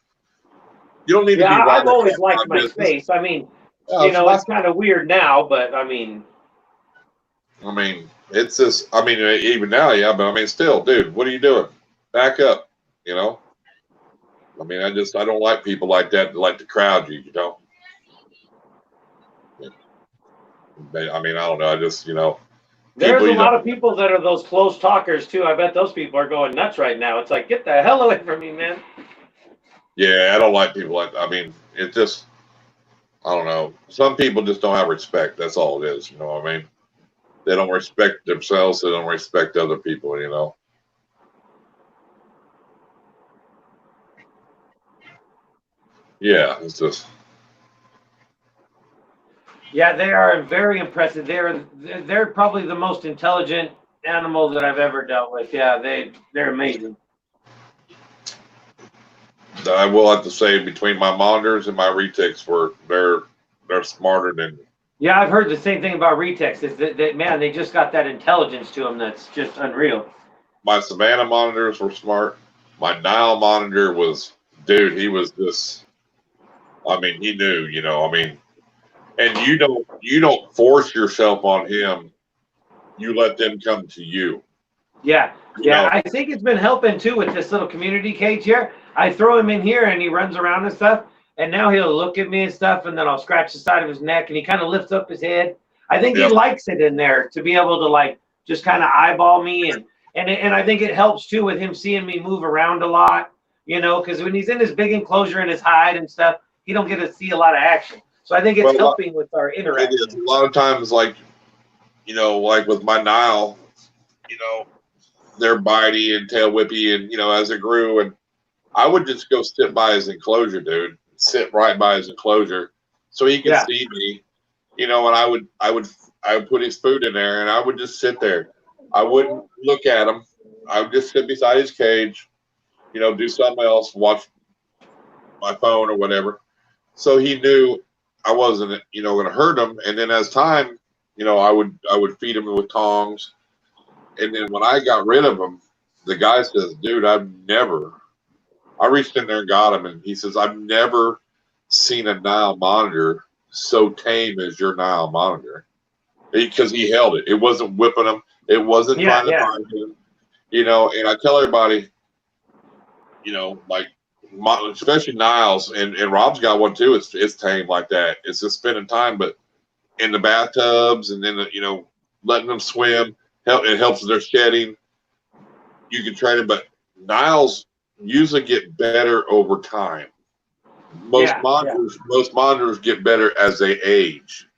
You don't need to Yeah, be I've riding always across liked my my business. space. I mean, Yeah, it's my it's kind of weird now, but I mean, I mean, it's just, I mean, even now, yeah, but I mean, still, dude, what are you doing? Back up, you know? I mean, I don't like people like that like to crowd you, you know? I mean, I don't know. I just, you know, there's people a you don't, lot of people that are those close talkers too. I bet those people are going nuts right now. It's like, get the hell away from me, man. yeah, I don't like people like, I mean, it just, I don't know. Some people just don't have respect. That's all it is, you know what I mean? They don't respect themselves. They don't respect other people, you know? Yeah, it's just, Yeah, they are very impressive. They're probably the most intelligent animal that I've ever dealt with. Yeah, they're amazing. I will have to say between my monitors and my retics they're smarter than Yeah, I've heard the same thing about Retex. Is that man, they just got that intelligence to them that's just unreal. my Savannah monitors were smart. My Nile monitor was, dude, he was just, I mean, he knew, you know, I mean, and you don't force yourself on him. You let them come to you. Yeah, You yeah. know, I think it's been helping too with this little community cage here. I throw him in here and he runs around and stuff. And now he'll look at me and stuff, and then I'll scratch the side of his neck, and he kind of lifts up his head. I think he yep. likes it in there to be able to like just kind of eyeball me, and I think it helps too with him seeing me move around a lot, you know, because when he's in his big enclosure in his hide and stuff, he don't get to see a lot of action. So I think it's Well, helping with our it is interaction. a lot of times, like, you know, like with my Nile, you know, they're bitey and tail whippy, and you know, as it grew, and I would just go sit by his enclosure, dude. Sit right by his enclosure, so he can Yeah, see me. You know, and I would put his food in there, and I would just sit there. I wouldn't look at him. I would just sit beside his cage. You know, do something else, watch my phone or whatever. So he knew I wasn't, you know, going to hurt him. And then as time, you know, I would feed him with tongs. And then when I got rid of him, the guy says, "Dude, I've never." I reached in there and got him, and he says, "I've never seen a Nile monitor so tame as your Nile monitor." Because he held it. It wasn't whipping him. It wasn't yeah, trying to yeah. find him. You know, and I tell everybody, you know, like, especially Niles, and Rob's got one too. It's tame like that. It's just spending time, but in the bathtubs and then, you know, letting them swim, it helps their shedding. You can train it, but Niles usually get better over time. Yeah, yeah. Most monitors get better as they age.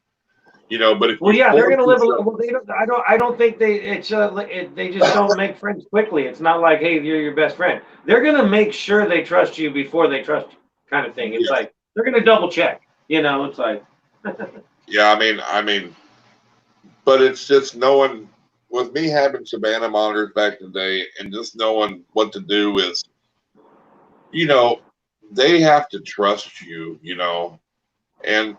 You know, but if Well, you yeah, they're force gonna live. yourself, Well, they don't. I don't think they. They just don't make friends quickly. It's not like, hey, you're your best friend. They're gonna make sure they trust you before they trust you, kind of thing. It's yeah, like they're gonna double check. You know, it's like, yeah. I mean, but it's just knowing. With me having Savannah monitors back in the day, and just knowing what to do is, you know, they have to trust you. You know, and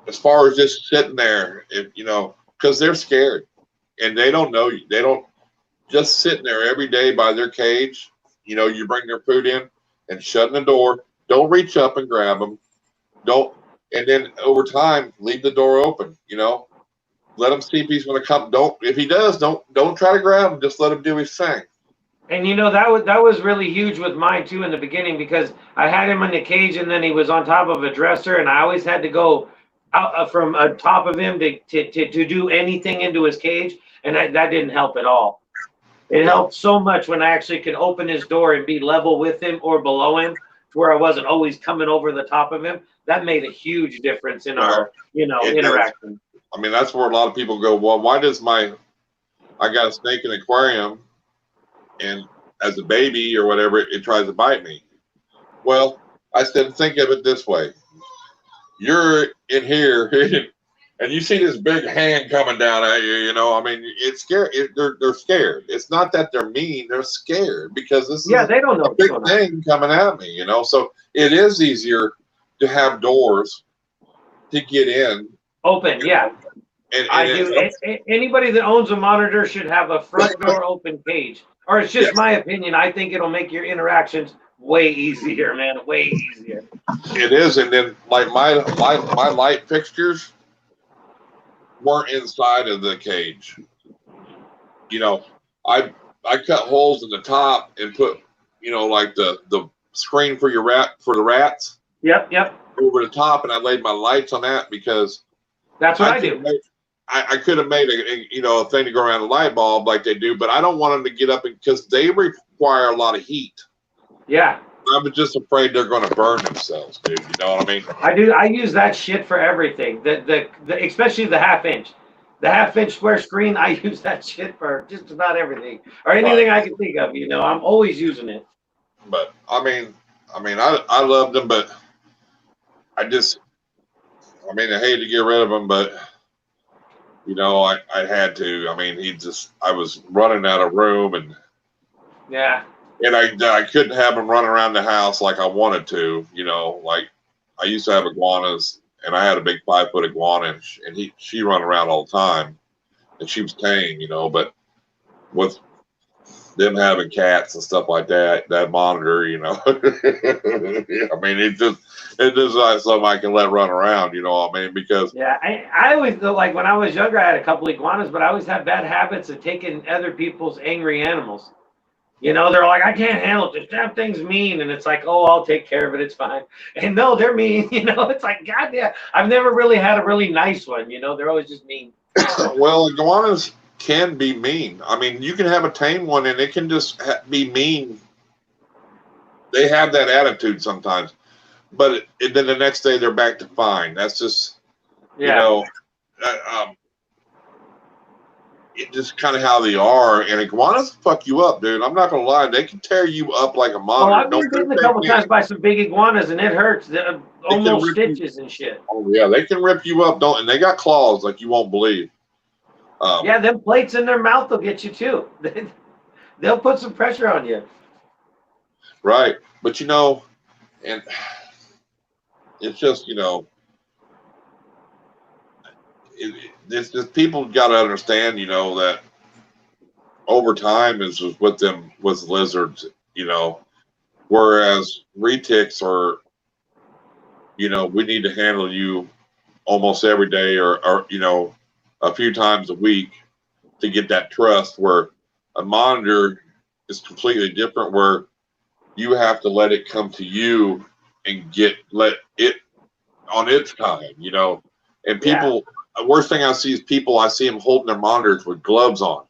as far as just sitting there, you know, because they're scared and they don't know you. They don't just sitting there every day by their cage. You know, you bring their food in and shutting the door. Don't reach up and grab them. Don't, and then over time, leave the door open. You know, let him see if he's going to come. If he does, don't try to grab him. Just let him do his thing. And you know, that was really huge with mine too in the beginning, because I had him in the cage and then he was on top of a dresser, and I always had to go out from top of him to do anything into his cage, and that didn't help at all. It helped so much when I actually could open his door and be level with him or below him, to where I wasn't always coming over the top of him. That made a huge difference in our, interaction. I mean, that's where a lot of people go, well, why does I got a snake in the aquarium, and as a baby or whatever, it tries to bite me. Well, I said, think of it this way. You're in here, and you see this big hand coming down at you, I mean, it's scary. They're scared. It's not that they're mean. They're scared because this is they don't know a big thing coming at me, So it is easier to have doors to get in. Open, yeah. And I do. Anybody that owns a monitor should have a front door open cage. Or it's just my opinion. I think it'll make your interactions way easier, man. Way easier. It is, and then like my light fixtures weren't inside of the cage. I cut holes in the top and put, like the screen for the rats. Yep. Over the top, and I laid my lights on that because that's what I do. I could have made a thing to go around the light bulb like they do, but I don't want them to get up because they require a lot of heat. Yeah. I'm just afraid they're going to burn themselves, dude. You know what I mean? I do. I use that shit for everything. The especially the half-inch. The half-inch square screen, I use that shit for just about everything. Or anything I can think of, I'm always using it. But I mean, I loved them, but I hate to get rid of him, but I had to. I mean, I was running out of room, and and I couldn't have him running around the house like I wanted to. Like I used to have iguanas, and I had a big 5-foot iguana, and she run around all the time, and she was tame, but with them having cats and stuff like that monitor, I mean, it's just not something I can let run around, because I always, like when I was younger, I had a couple iguanas, but I always had bad habits of taking other people's angry animals. They're like, I can't handle it. This damn thing's mean, and it's like, oh, I'll take care of it. It's fine. And no, they're mean. It's like, goddamn. I've never really had a really nice one. They're always just mean. Well, iguanas can be mean. I mean, you can have a tame one, and it can just be mean. They have that attitude sometimes, but then the next day they're back to fine. That's just, it's just kind of how they are. And iguanas fuck you up, dude. I'm not gonna lie, they can tear you up like a monitor. I've been bitten a couple times by some big iguanas, and it hurts. Almost stitches and shit. Oh yeah, they can rip you up, and they got claws like you won't believe. Them plates in their mouth will get you too. They'll put some pressure on you. Right, but and it's just it's just people got to understand that over time is with lizards, whereas retics are we need to handle you almost every day or a few times a week to get that trust, where a monitor is completely different, where you have to let it come to you and let it on its time, and people, the worst thing I see is I see them holding their monitors with gloves on.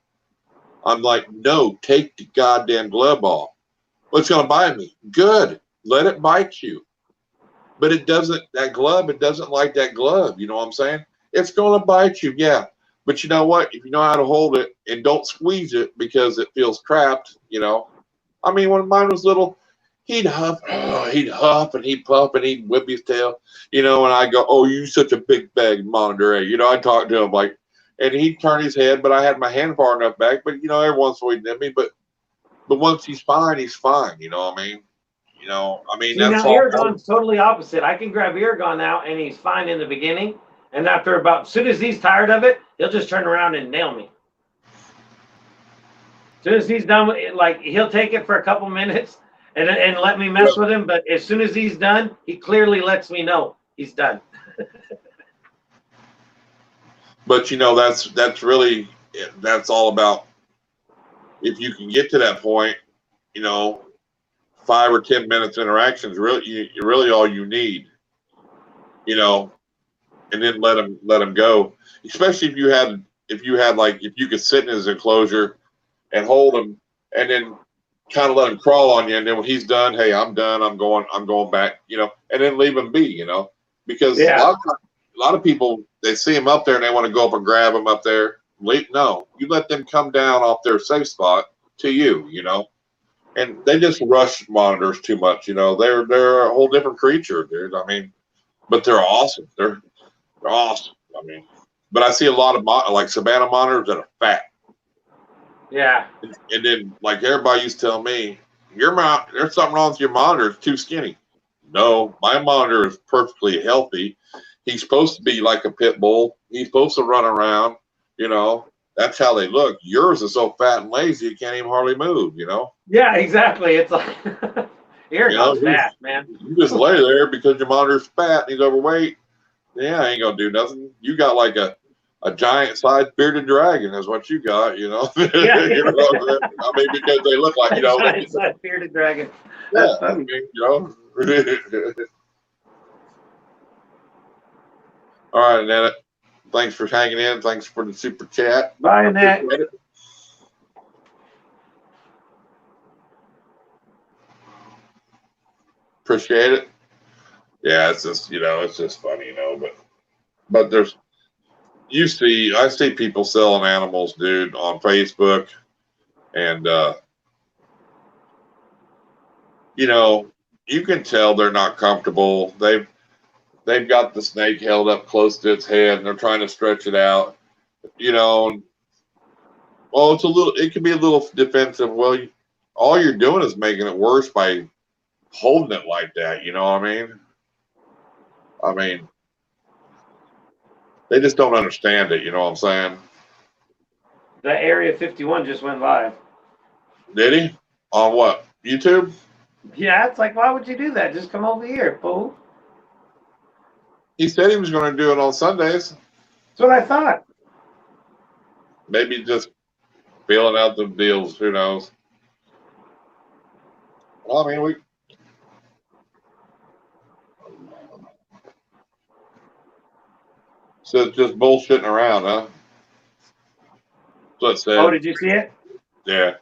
I'm like, no, take the goddamn glove off. Well, it's going to bite me. Good. Let it bite you. But it doesn't like that glove. You know what I'm saying? It's going to bite you. Yeah. But you know what? If you know how to hold it and don't squeeze it because it feels trapped, I mean, when mine was little, he'd huff and he'd puff and he'd whip his tail, and I go, oh, you such a big bag monitor. I'd talk to him like, and he'd turn his head, but I had my hand far enough back, but every once in a while he'd nip me, but once he's fine, he's fine. You know what I mean? That's now Irondog's totally opposite. I can grab Irondogg now and he's fine in the beginning. And after as soon as he's tired of it, he'll just turn around and nail me. As soon as he's done with it, like he'll take it for a couple minutes and let me mess with him. But as soon as he's done, he clearly lets me know he's done. But that's all about, if you can get to that point, 5 or 10 minutes interactions really all you need, and then let them go. Especially if you could sit in his enclosure and hold him, and then kind of let him crawl on you, and then when he's done, hey, I'm done, I'm going back, and then leave him be, because a lot of people, they see him up there and they want to go up and grab him up there. No, you let them come down off their safe spot to you, and they just rush monitors too much, they're a whole different creature, dude. I mean, but they're awesome. They're awesome. I mean, but I see a lot of like Savannah monitors that are fat. Yeah. And then, like, everybody used to tell me, there's something wrong with your monitor. It's too skinny. No, my monitor is perfectly healthy. He's supposed to be like a pit bull. He's supposed to run around, That's how they look. Yours is so fat and lazy, you can't even hardly move, Yeah, exactly. It's like, Irondog's fat, man. You just lay there because your monitor's fat and he's overweight. Yeah, I ain't going to do nothing. You got like a giant sized bearded dragon is what you got, Yeah. I mean, because they look like, giant sized bearded dragon. That's funny. All right, Annette. Thanks for hanging in. Thanks for the super chat. Bye, Annette. Appreciate it. Yeah, it's just, it's just funny, but I see people selling animals, dude, on Facebook, and you can tell they're not comfortable. They've got the snake held up close to its head and they're trying to stretch it out, well, it can be a little defensive. Well, all you're doing is making it worse by holding it like that. You know what I mean? I mean, they just don't understand it. You know what I'm saying? The Area 51 just went live. Did he? On what? YouTube? Yeah, it's like, why would you do that? Just come over here, fool. He said he was going to do it on Sundays. That's what I thought. Maybe just feeling out the deals. Who knows? Well, I mean, so it's just bullshitting around, huh? That's what it said. Oh, did you see it? Yeah.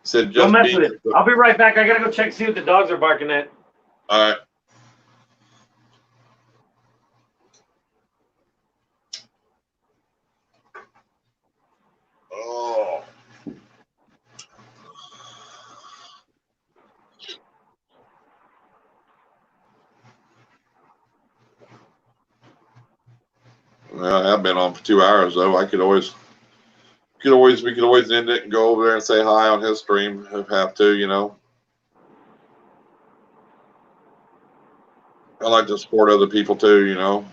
Said just don't mess with it. I'll be right back. I gotta go check see what the dogs are barking at. All right. Oh. Well, I've been on for 2 hours though. We could always end it and go over there and say hi on his stream if have to, I like to support other people too,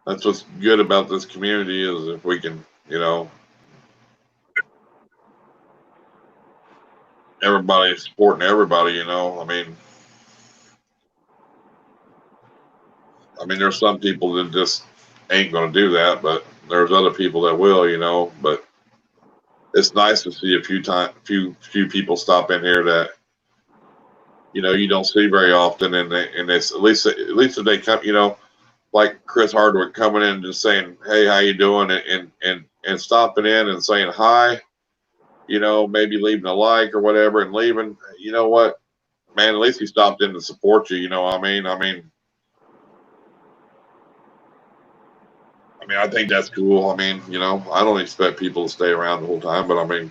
That's what's good about this community is if we can, everybody supporting everybody, I mean, there's some people that just ain't going to do that, but there's other people that will, but it's nice to see a few people stop in here that, you don't see very often. And it's at least if they come, like Chris Hardwick coming in and just saying, hey, how you doing? And stopping in and saying hi, maybe leaving a like or whatever and leaving. You know what, man, at least he stopped in to support you. You know what I mean? I mean, I think that's cool. I mean, I don't expect people to stay around the whole time, but I mean,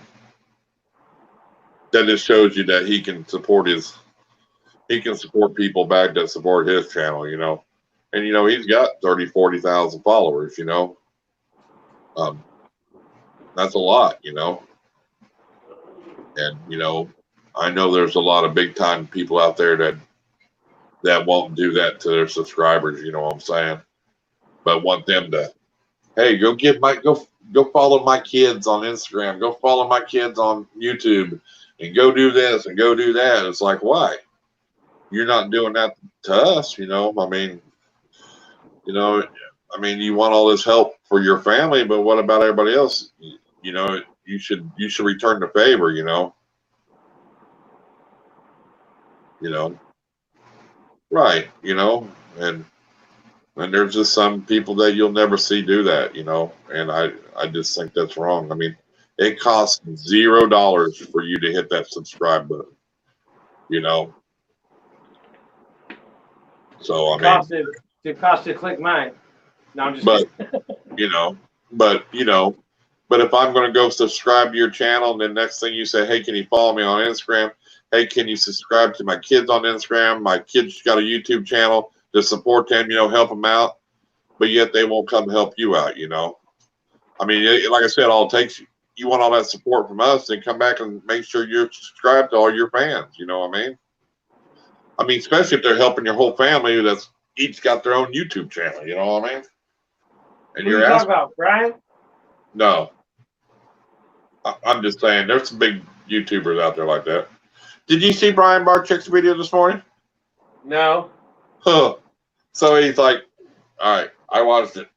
that just shows you that he can support people back that support his channel, and he's got 30, 40,000 followers, that's a lot, and I know there's a lot of big time people out there that won't do that to their subscribers, you know what I'm saying, but want them to, hey, go follow my kids on Instagram, go follow my kids on YouTube, and go do this and go do that. It's like, why? you're not doing that to us, you know. You know, you want all this help for your family, but what about everybody else? You know, you should return the favor, you know. You know, right, you know, and there's just some people that you'll never see do that, you know, and I just think that's wrong. I mean, it costs $0 for you to hit that subscribe button, you know. So I mean, It costs you to click mine. No, I'm just but kidding. you know, but if I'm going to go subscribe to your channel, and then next thing you say, hey, can you follow me on Instagram? Hey, can you subscribe to my kids on Instagram? My kids got a YouTube channel to support them, you know, help them out, but yet they won't come help you out, you know. I mean, like I said, all it takes, you want all that support from us, then come back and make sure you're subscribed to all your fans, you know what I mean? I mean, especially if they're helping your whole family that's each got their own YouTube channel, you know what I mean? And Who you're you talking asking, about, Brian? no, I'm just saying, there's some big YouTubers out there like that. Did you see Brian Barczyk's video this morning? No. Huh. So he's like, all right, I watched it.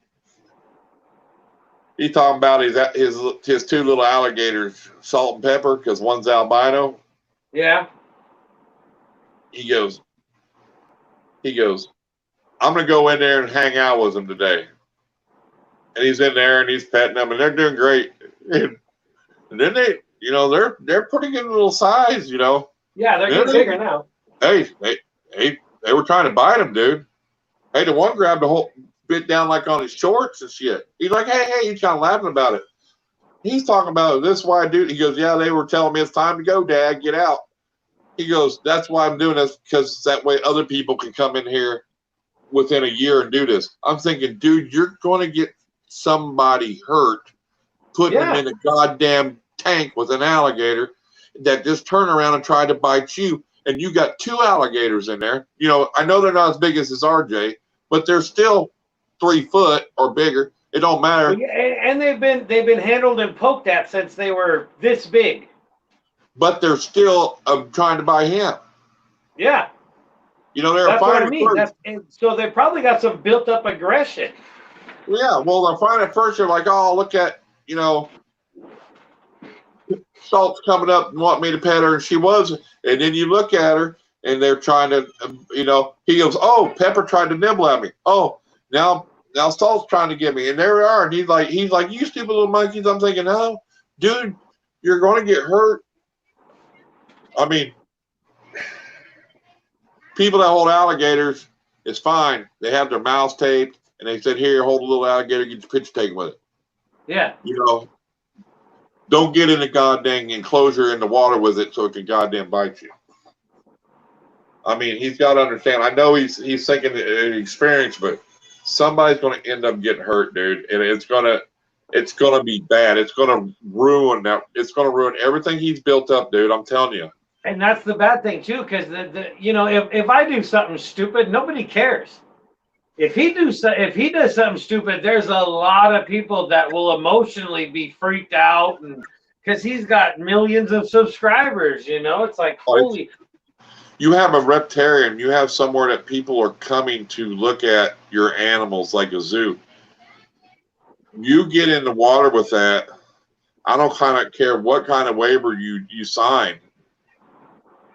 He's talking about his two little alligators, Salt and Pepper, because one's albino. Yeah. He goes, I'm going to go in there and hang out with them today. And he's in there and he's petting them and they're doing great. And then they're pretty good little size, you know. Yeah, they're getting bigger now. Hey, they were trying to bite him, dude. Hey, the one grabbed the whole bit down like on his shorts and shit. He's like, hey, he's kind of laughing about it. He's talking about this why, dude. He goes, yeah, they were telling me it's time to go, Dad, get out. He goes, that's why I'm doing this, because that way other people can come in here within a year and do this. I'm thinking, dude, you're going to get somebody hurt putting them in a goddamn tank with an alligator that just turn around and try to bite you. And you got two alligators in there. You know, I know they're not as big as this RJ, but they're still 3 foot or bigger. It don't matter. Well, yeah, and they've been handled and poked at since they were this big. But they're still trying to bite him. Yeah. You know, they're That's what I fighting mean. first. So they probably got some built up aggression. Yeah, well, they're fighting at first. They're like, oh, look at, you know, Salt's coming up and want me to pet her, and she wasn't. And then you look at her, and they're trying to, you know, he goes, oh, Pepper tried to nibble at me. Oh, now Salt's trying to get me, and there we are. And he's like, you stupid little monkeys. I'm thinking, no, dude, you're going to get hurt. I mean, people that hold alligators, it's fine. They have their mouths taped, and they said, here, hold a little alligator, get your picture taken with it. Yeah. You know, don't get in the goddamn enclosure in the water with it so it can goddamn bite you. I mean, he's got to understand. I know he's thinking an experience, but somebody's going to end up getting hurt, dude, and it's gonna be bad. It's gonna ruin that. It's gonna ruin everything he's built up, dude. I'm telling you. And that's the bad thing too, because you know, if I do something stupid, nobody cares. If he does something stupid, there's a lot of people that will emotionally be freaked out, and because he's got millions of subscribers, you know, it's like holy. You have a reptarian. You have somewhere that people are coming to look at your animals like a zoo. You get in the water with that. I don't kind of care what kind of waiver you sign.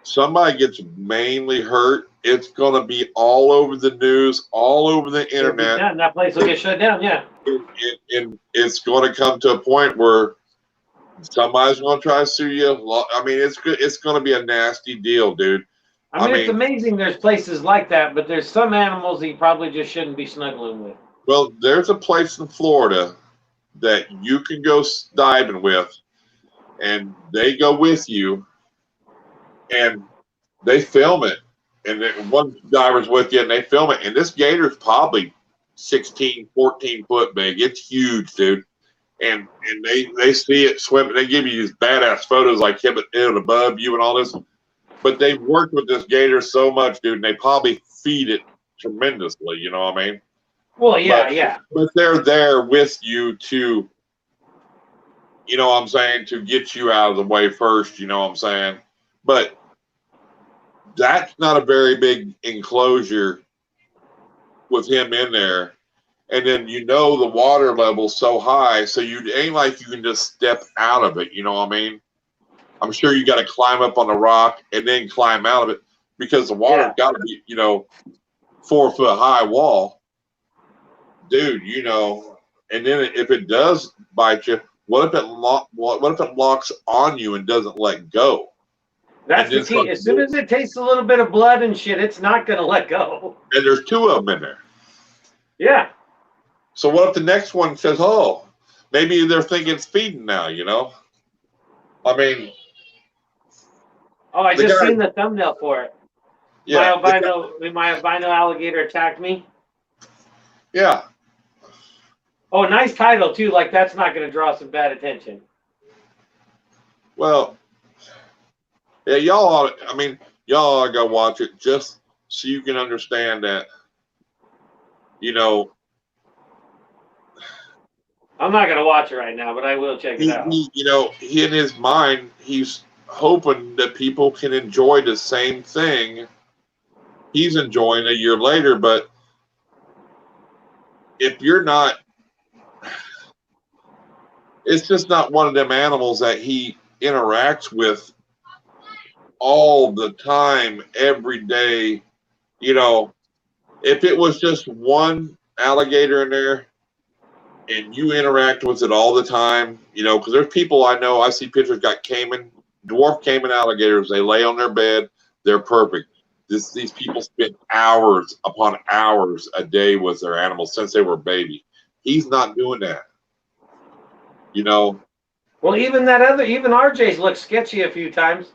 Somebody gets mainly hurt, it's going to be all over the news, all over the internet. Done. That place will get shut down, yeah. And it's going to come to a point where somebody's going to try to sue you. I mean, it's going to be a nasty deal, dude. I mean, it's amazing there's places like that, but there's some animals that you probably just shouldn't be snuggling with. Well, there's a place in Florida that you can go diving with, and they go with you, and they film it. And then one diver's with you, and they film it. And this gator's probably 16, 14 foot big. It's huge, dude. And they see it swim. They give you these badass photos like him above you and all this. But they've worked with this gator so much, dude, and they probably feed it tremendously. You know what I mean? Well, yeah, yeah. But they're there with you to, you know what I'm saying, to get you out of the way first. You know what I'm saying? But that's not a very big enclosure with him in there. And then the water level's so high, so you ain't like you can just step out of it. You know what I mean? I'm sure you got to climb up on the rock and then climb out of it because the water's got to be 4 foot high wall, dude. And then if it does bite you, what if it locks on you and doesn't let go? That's the key. As soon as it tastes a little bit of blood and shit, it's not going to let go. And there's 2 of them in there. Yeah. So what if the next one says, "Oh, maybe they're thinking it's feeding now"? I mean. Oh, I just seen the thumbnail for it. Yeah. My albino alligator attacked me. Yeah. Oh, nice title too. Like that's not going to draw some bad attention. Well, yeah, y'all ought to go watch it just so you can understand that, I'm not going to watch it right now, but I will check it out. He in his mind, he's hoping that people can enjoy the same thing he's enjoying a year later. But if you're not, it's just not one of them animals that he interacts with all the time, every day. If it was just one alligator in there and you interact with it all the time, because there's people I know, I see pictures got dwarf caiman alligators. They lay on their bed. They're perfect. These people spend hours upon hours a day with their animals since they were a baby. He's not doing that. Well, even RJ's looked sketchy a few times.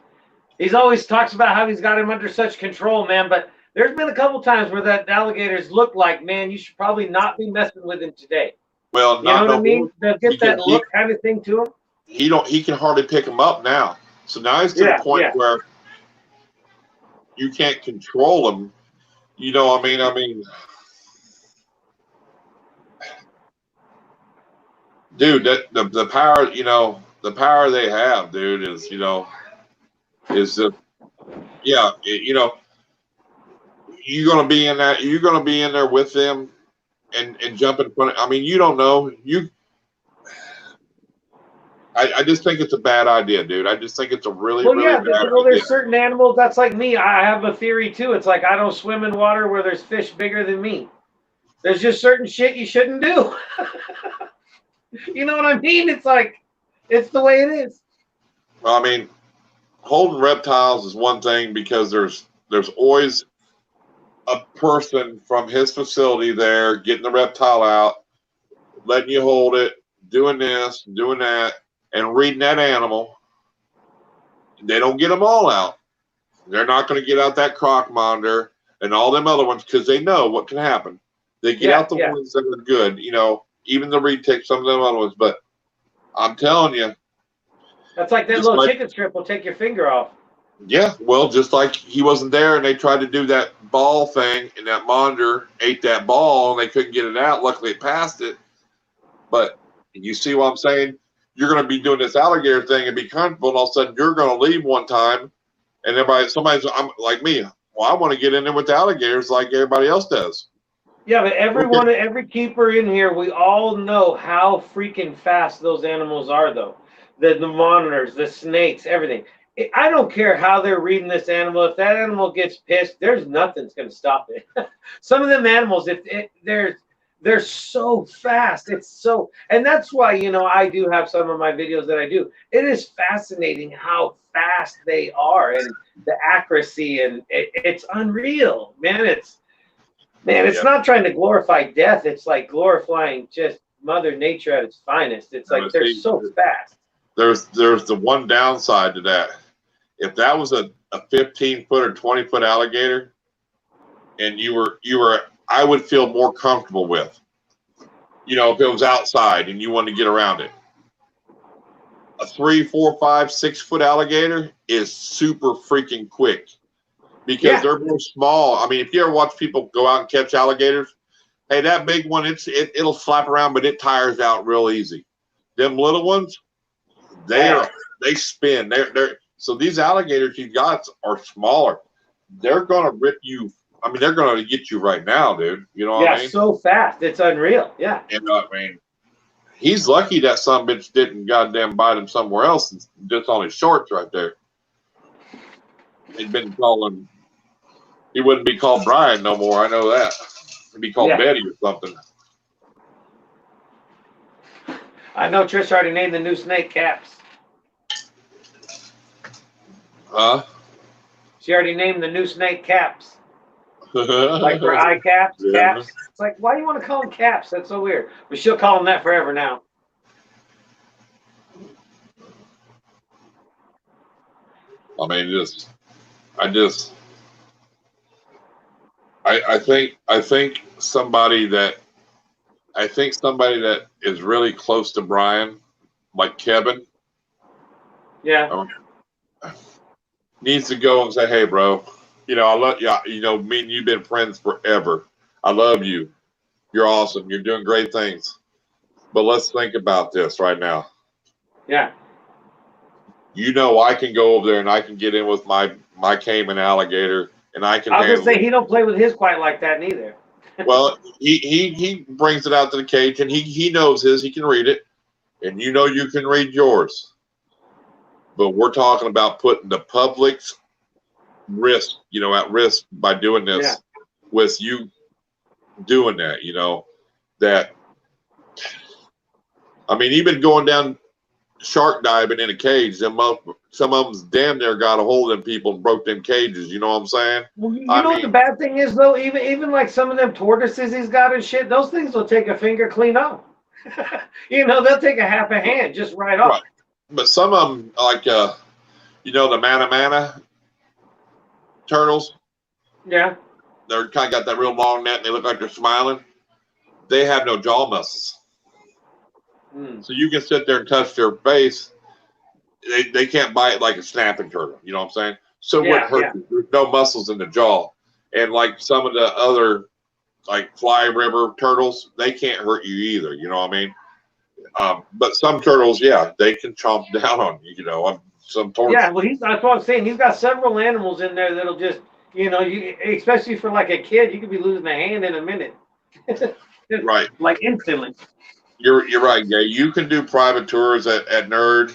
He's always talks about how he's got him under such control, man. But there's been a couple times where that alligators look like, man, you should probably not be messing with him today. Well, you know what I mean? They'll get that look kind of thing to him. He can hardly pick them up now. So now he's to the point where you can't control him. I mean, dude, that the power, the power they have, dude, is you're gonna be in that. You're gonna be in there with them and jump in front. I mean, you don't know. I just think it's a bad idea, dude. I just think it's a really bad idea. Well, there's certain animals. That's like me. I have a theory too. It's like I don't swim in water where there's fish bigger than me. There's just certain shit you shouldn't do. You know what I mean? It's like it's the way it is. Well, I mean, holding reptiles is one thing because there's always a person from his facility there getting the reptile out, letting you hold it, doing this, doing that, and reading that animal. They don't get them all out. They're not going to get out that croc monitor and all them other ones because they know what can happen. They get out the ones that are good, even the retic, some of them other ones. But I'm telling you, that's like that little chicken strip will take your finger off. Yeah, well, just like he wasn't there and they tried to do that ball thing and that monitor ate that ball and they couldn't get it out. Luckily, it passed it. But you see what I'm saying? You're going to be doing this alligator thing and be comfortable, and all of a sudden you're going to leave one time, and somebody's like me. Well, I want to get in there with the alligators like everybody else does. Yeah, but every keeper in here, we all know how freaking fast those animals are, though. The monitors, the snakes, everything. I don't care how they're reading this animal. If that animal gets pissed, there's nothing's going to stop it. Some of them animals, they're so fast. And that's why, I do have some of my videos that I do. It is fascinating how fast they are and the accuracy, and it's unreal, man. It's not trying to glorify death. It's like glorifying just Mother Nature at its finest. It's like they're so fast. There's the one downside to that. If that was a 15-foot or 20-foot alligator, and you were, I would feel more comfortable with. If it was outside and you wanted to get around it. A 3, 4, 5, 6-foot alligator is super freaking quick because they're real small. I mean, if you ever watch people go out and catch alligators, hey, that big one, it'll flap around, but it tires out real easy. Them little ones, they spin. So these alligators you got are smaller. they're gonna rip you. I mean, they're gonna get you right now, dude. You know what I Yeah, mean? so fast. It's unreal. Yeah. And I mean, he's lucky that some bitch didn't goddamn bite him somewhere else, and just on his shorts right there. He'd been calling. He wouldn't be called Brian no more. I know that. He'd be called Betty or something. I know Trish already named the new snake Caps. Huh? She already named the new snake Caps. Like for eye caps, Yeah. Caps. It's like, why do you want to call them Caps? That's so weird. But she'll call them that forever now. I mean, I think somebody that is really close to Brian, like Kevin, Yeah. needs to go and say, "Hey, bro, you know I love you. You know, me and you've been friends forever. I love you. You're awesome. You're doing great things. But let's think about this right now. Yeah. You know, I can go over there and I can get in with my Cayman alligator, and I can. I was handle gonna say he don't play with his quite like that neither. Well, he brings it out to the cage, and he knows his. He can read it, and you know you can read yours. But we're talking about putting the public's risk, you know, at risk by doing this with you doing that. You know that. I mean, even going down shark diving in a cage, some of them's damn near got a hold of them people and broke them cages. You know what I'm saying? Well, you know what the bad thing is though? Even like some of them tortoises he's got and shit, those things will take a finger clean off. You know, they'll take a half a hand just right off. Right. But some of them, like you know, the mana turtles. Yeah. They're kind of got that real long neck and they look like they're smiling. They have no jaw muscles. So you can sit there and touch their face. They can't bite like a snapping turtle. You know what I'm saying? So what hurts you? There's no muscles in the jaw. And like some of the other, like fly river turtles, they can't hurt you either. You know what I mean? But some turtles, yeah, they can chomp down on you. You know, some turtles. Yeah, well, that's what I'm saying. He's got several animals in there that'll just, you know, especially for like a kid, you could be losing a hand in a minute. Right. Like instantly. You're right, Gay. You can do private tours at Nerd,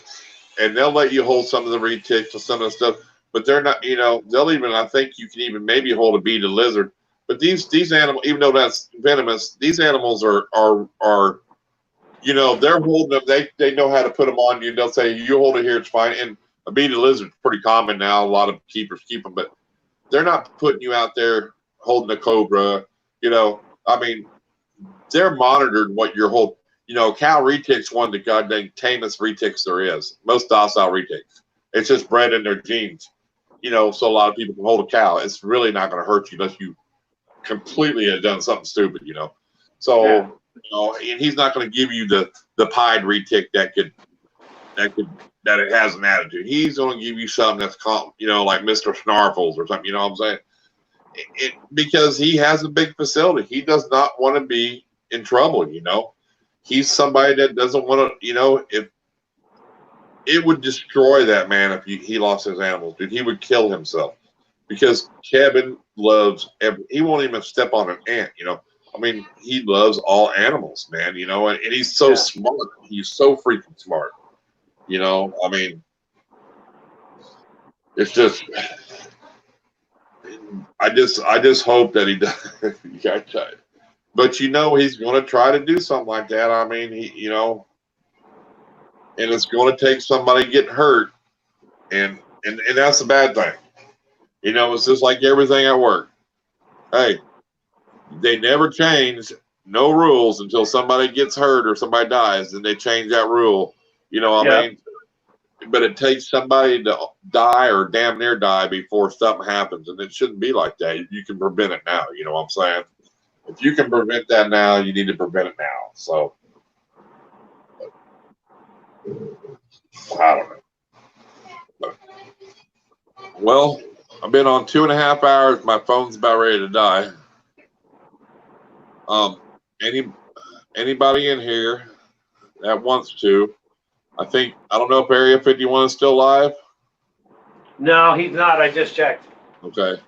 and they'll let you hold some of the retics and some of the stuff, but they're not. You know, they'll even. I think you can even maybe hold a beaded lizard. But these animals, even though that's venomous, these animals are you know, they're holding them. They know how to put them on you. They'll say you hold it here, it's fine. And a beaded lizard's pretty common now. A lot of keepers keep them, but they're not putting you out there holding a cobra. You know, I mean, they're monitored what you're holding. You know, cow retic's one of the goddamn tamest retics there is. Most docile retics. It's just bred in their genes. You know, so a lot of people can hold a cow. It's really not going to hurt you unless you completely have done something stupid, you know. So, you know, and he's not going to give you the pied retic that it has an attitude. He's going to give you something that's called, you know, like Mr. Snarfles or something, you know what I'm saying? Because he has a big facility. He does not want to be in trouble, you know. He's somebody that doesn't want to, you know, if it would destroy that man if he lost his animals, dude. He would kill himself because Kevin loves he won't even step on an ant, you know. I mean, he loves all animals, man, you know, and he's so smart. He's so freaking smart, you know. I mean, it's just, I just hope that he does. But you know he's going to try to do something like that. I mean, you know, and it's going to take somebody getting hurt, and that's the bad thing. You know, it's just like everything at work. Hey, they never change no rules until somebody gets hurt or somebody dies, and they change that rule. You know what I mean? But it takes somebody to die or damn near die before something happens, and it shouldn't be like that. You can prevent it now. You know what I'm saying? If you can prevent that now, you need to prevent it now. So, I don't know. But, well, I've been on 2.5 hours. My phone's about ready to die. Anybody in here that wants to? I don't know if Area 51 is still live. No, he's not. I just checked. Okay.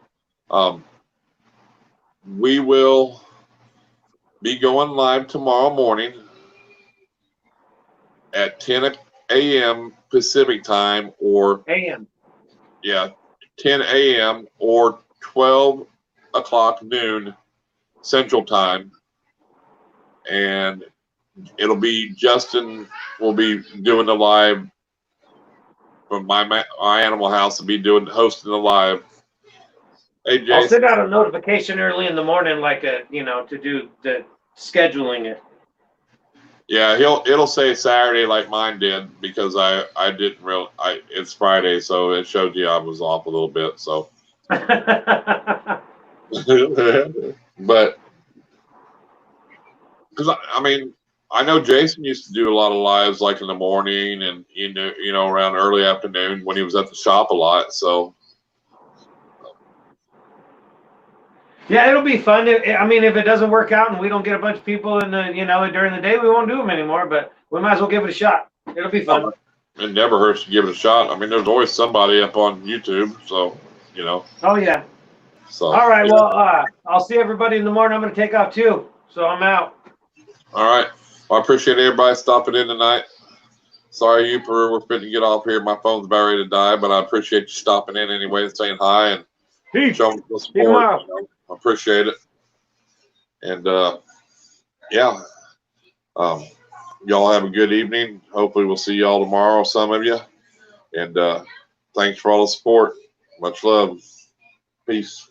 We will be going live tomorrow morning at 10 a.m. Pacific time, or AM. Yeah, 10 a.m. or 12 o'clock noon Central Time. And it'll be Justin will be doing the live from my animal house. Will be hosting the live. Hey, Jason. I'll send out a notification early in the morning, like to do the scheduling it. Yeah, it'll say Saturday like mine did, because I didn't really it's Friday, so it showed you I was off a little bit. So, but because I mean, I know Jason used to do a lot of lives like in the morning and around early afternoon when he was at the shop a lot. So yeah, it'll be fun. I mean, if it doesn't work out and we don't get a bunch of people in the during the day, we won't do them anymore. But we might as well give it a shot. It'll be fun. It never hurts to give it a shot. I mean, there's always somebody up on YouTube, so Oh yeah. So all right, well, I'll see everybody in the morning. I'm going to take off too, so I'm out. All right. Well, I appreciate everybody stopping in tonight. Sorry, we're fitting to get off here. My phone's about ready to die, but I appreciate you stopping in anyway and saying hi and showing the support. I appreciate it. And yeah, y'all have a good evening. Hopefully, we'll see y'all tomorrow, some of you. And thanks for all the support. Much love. Peace.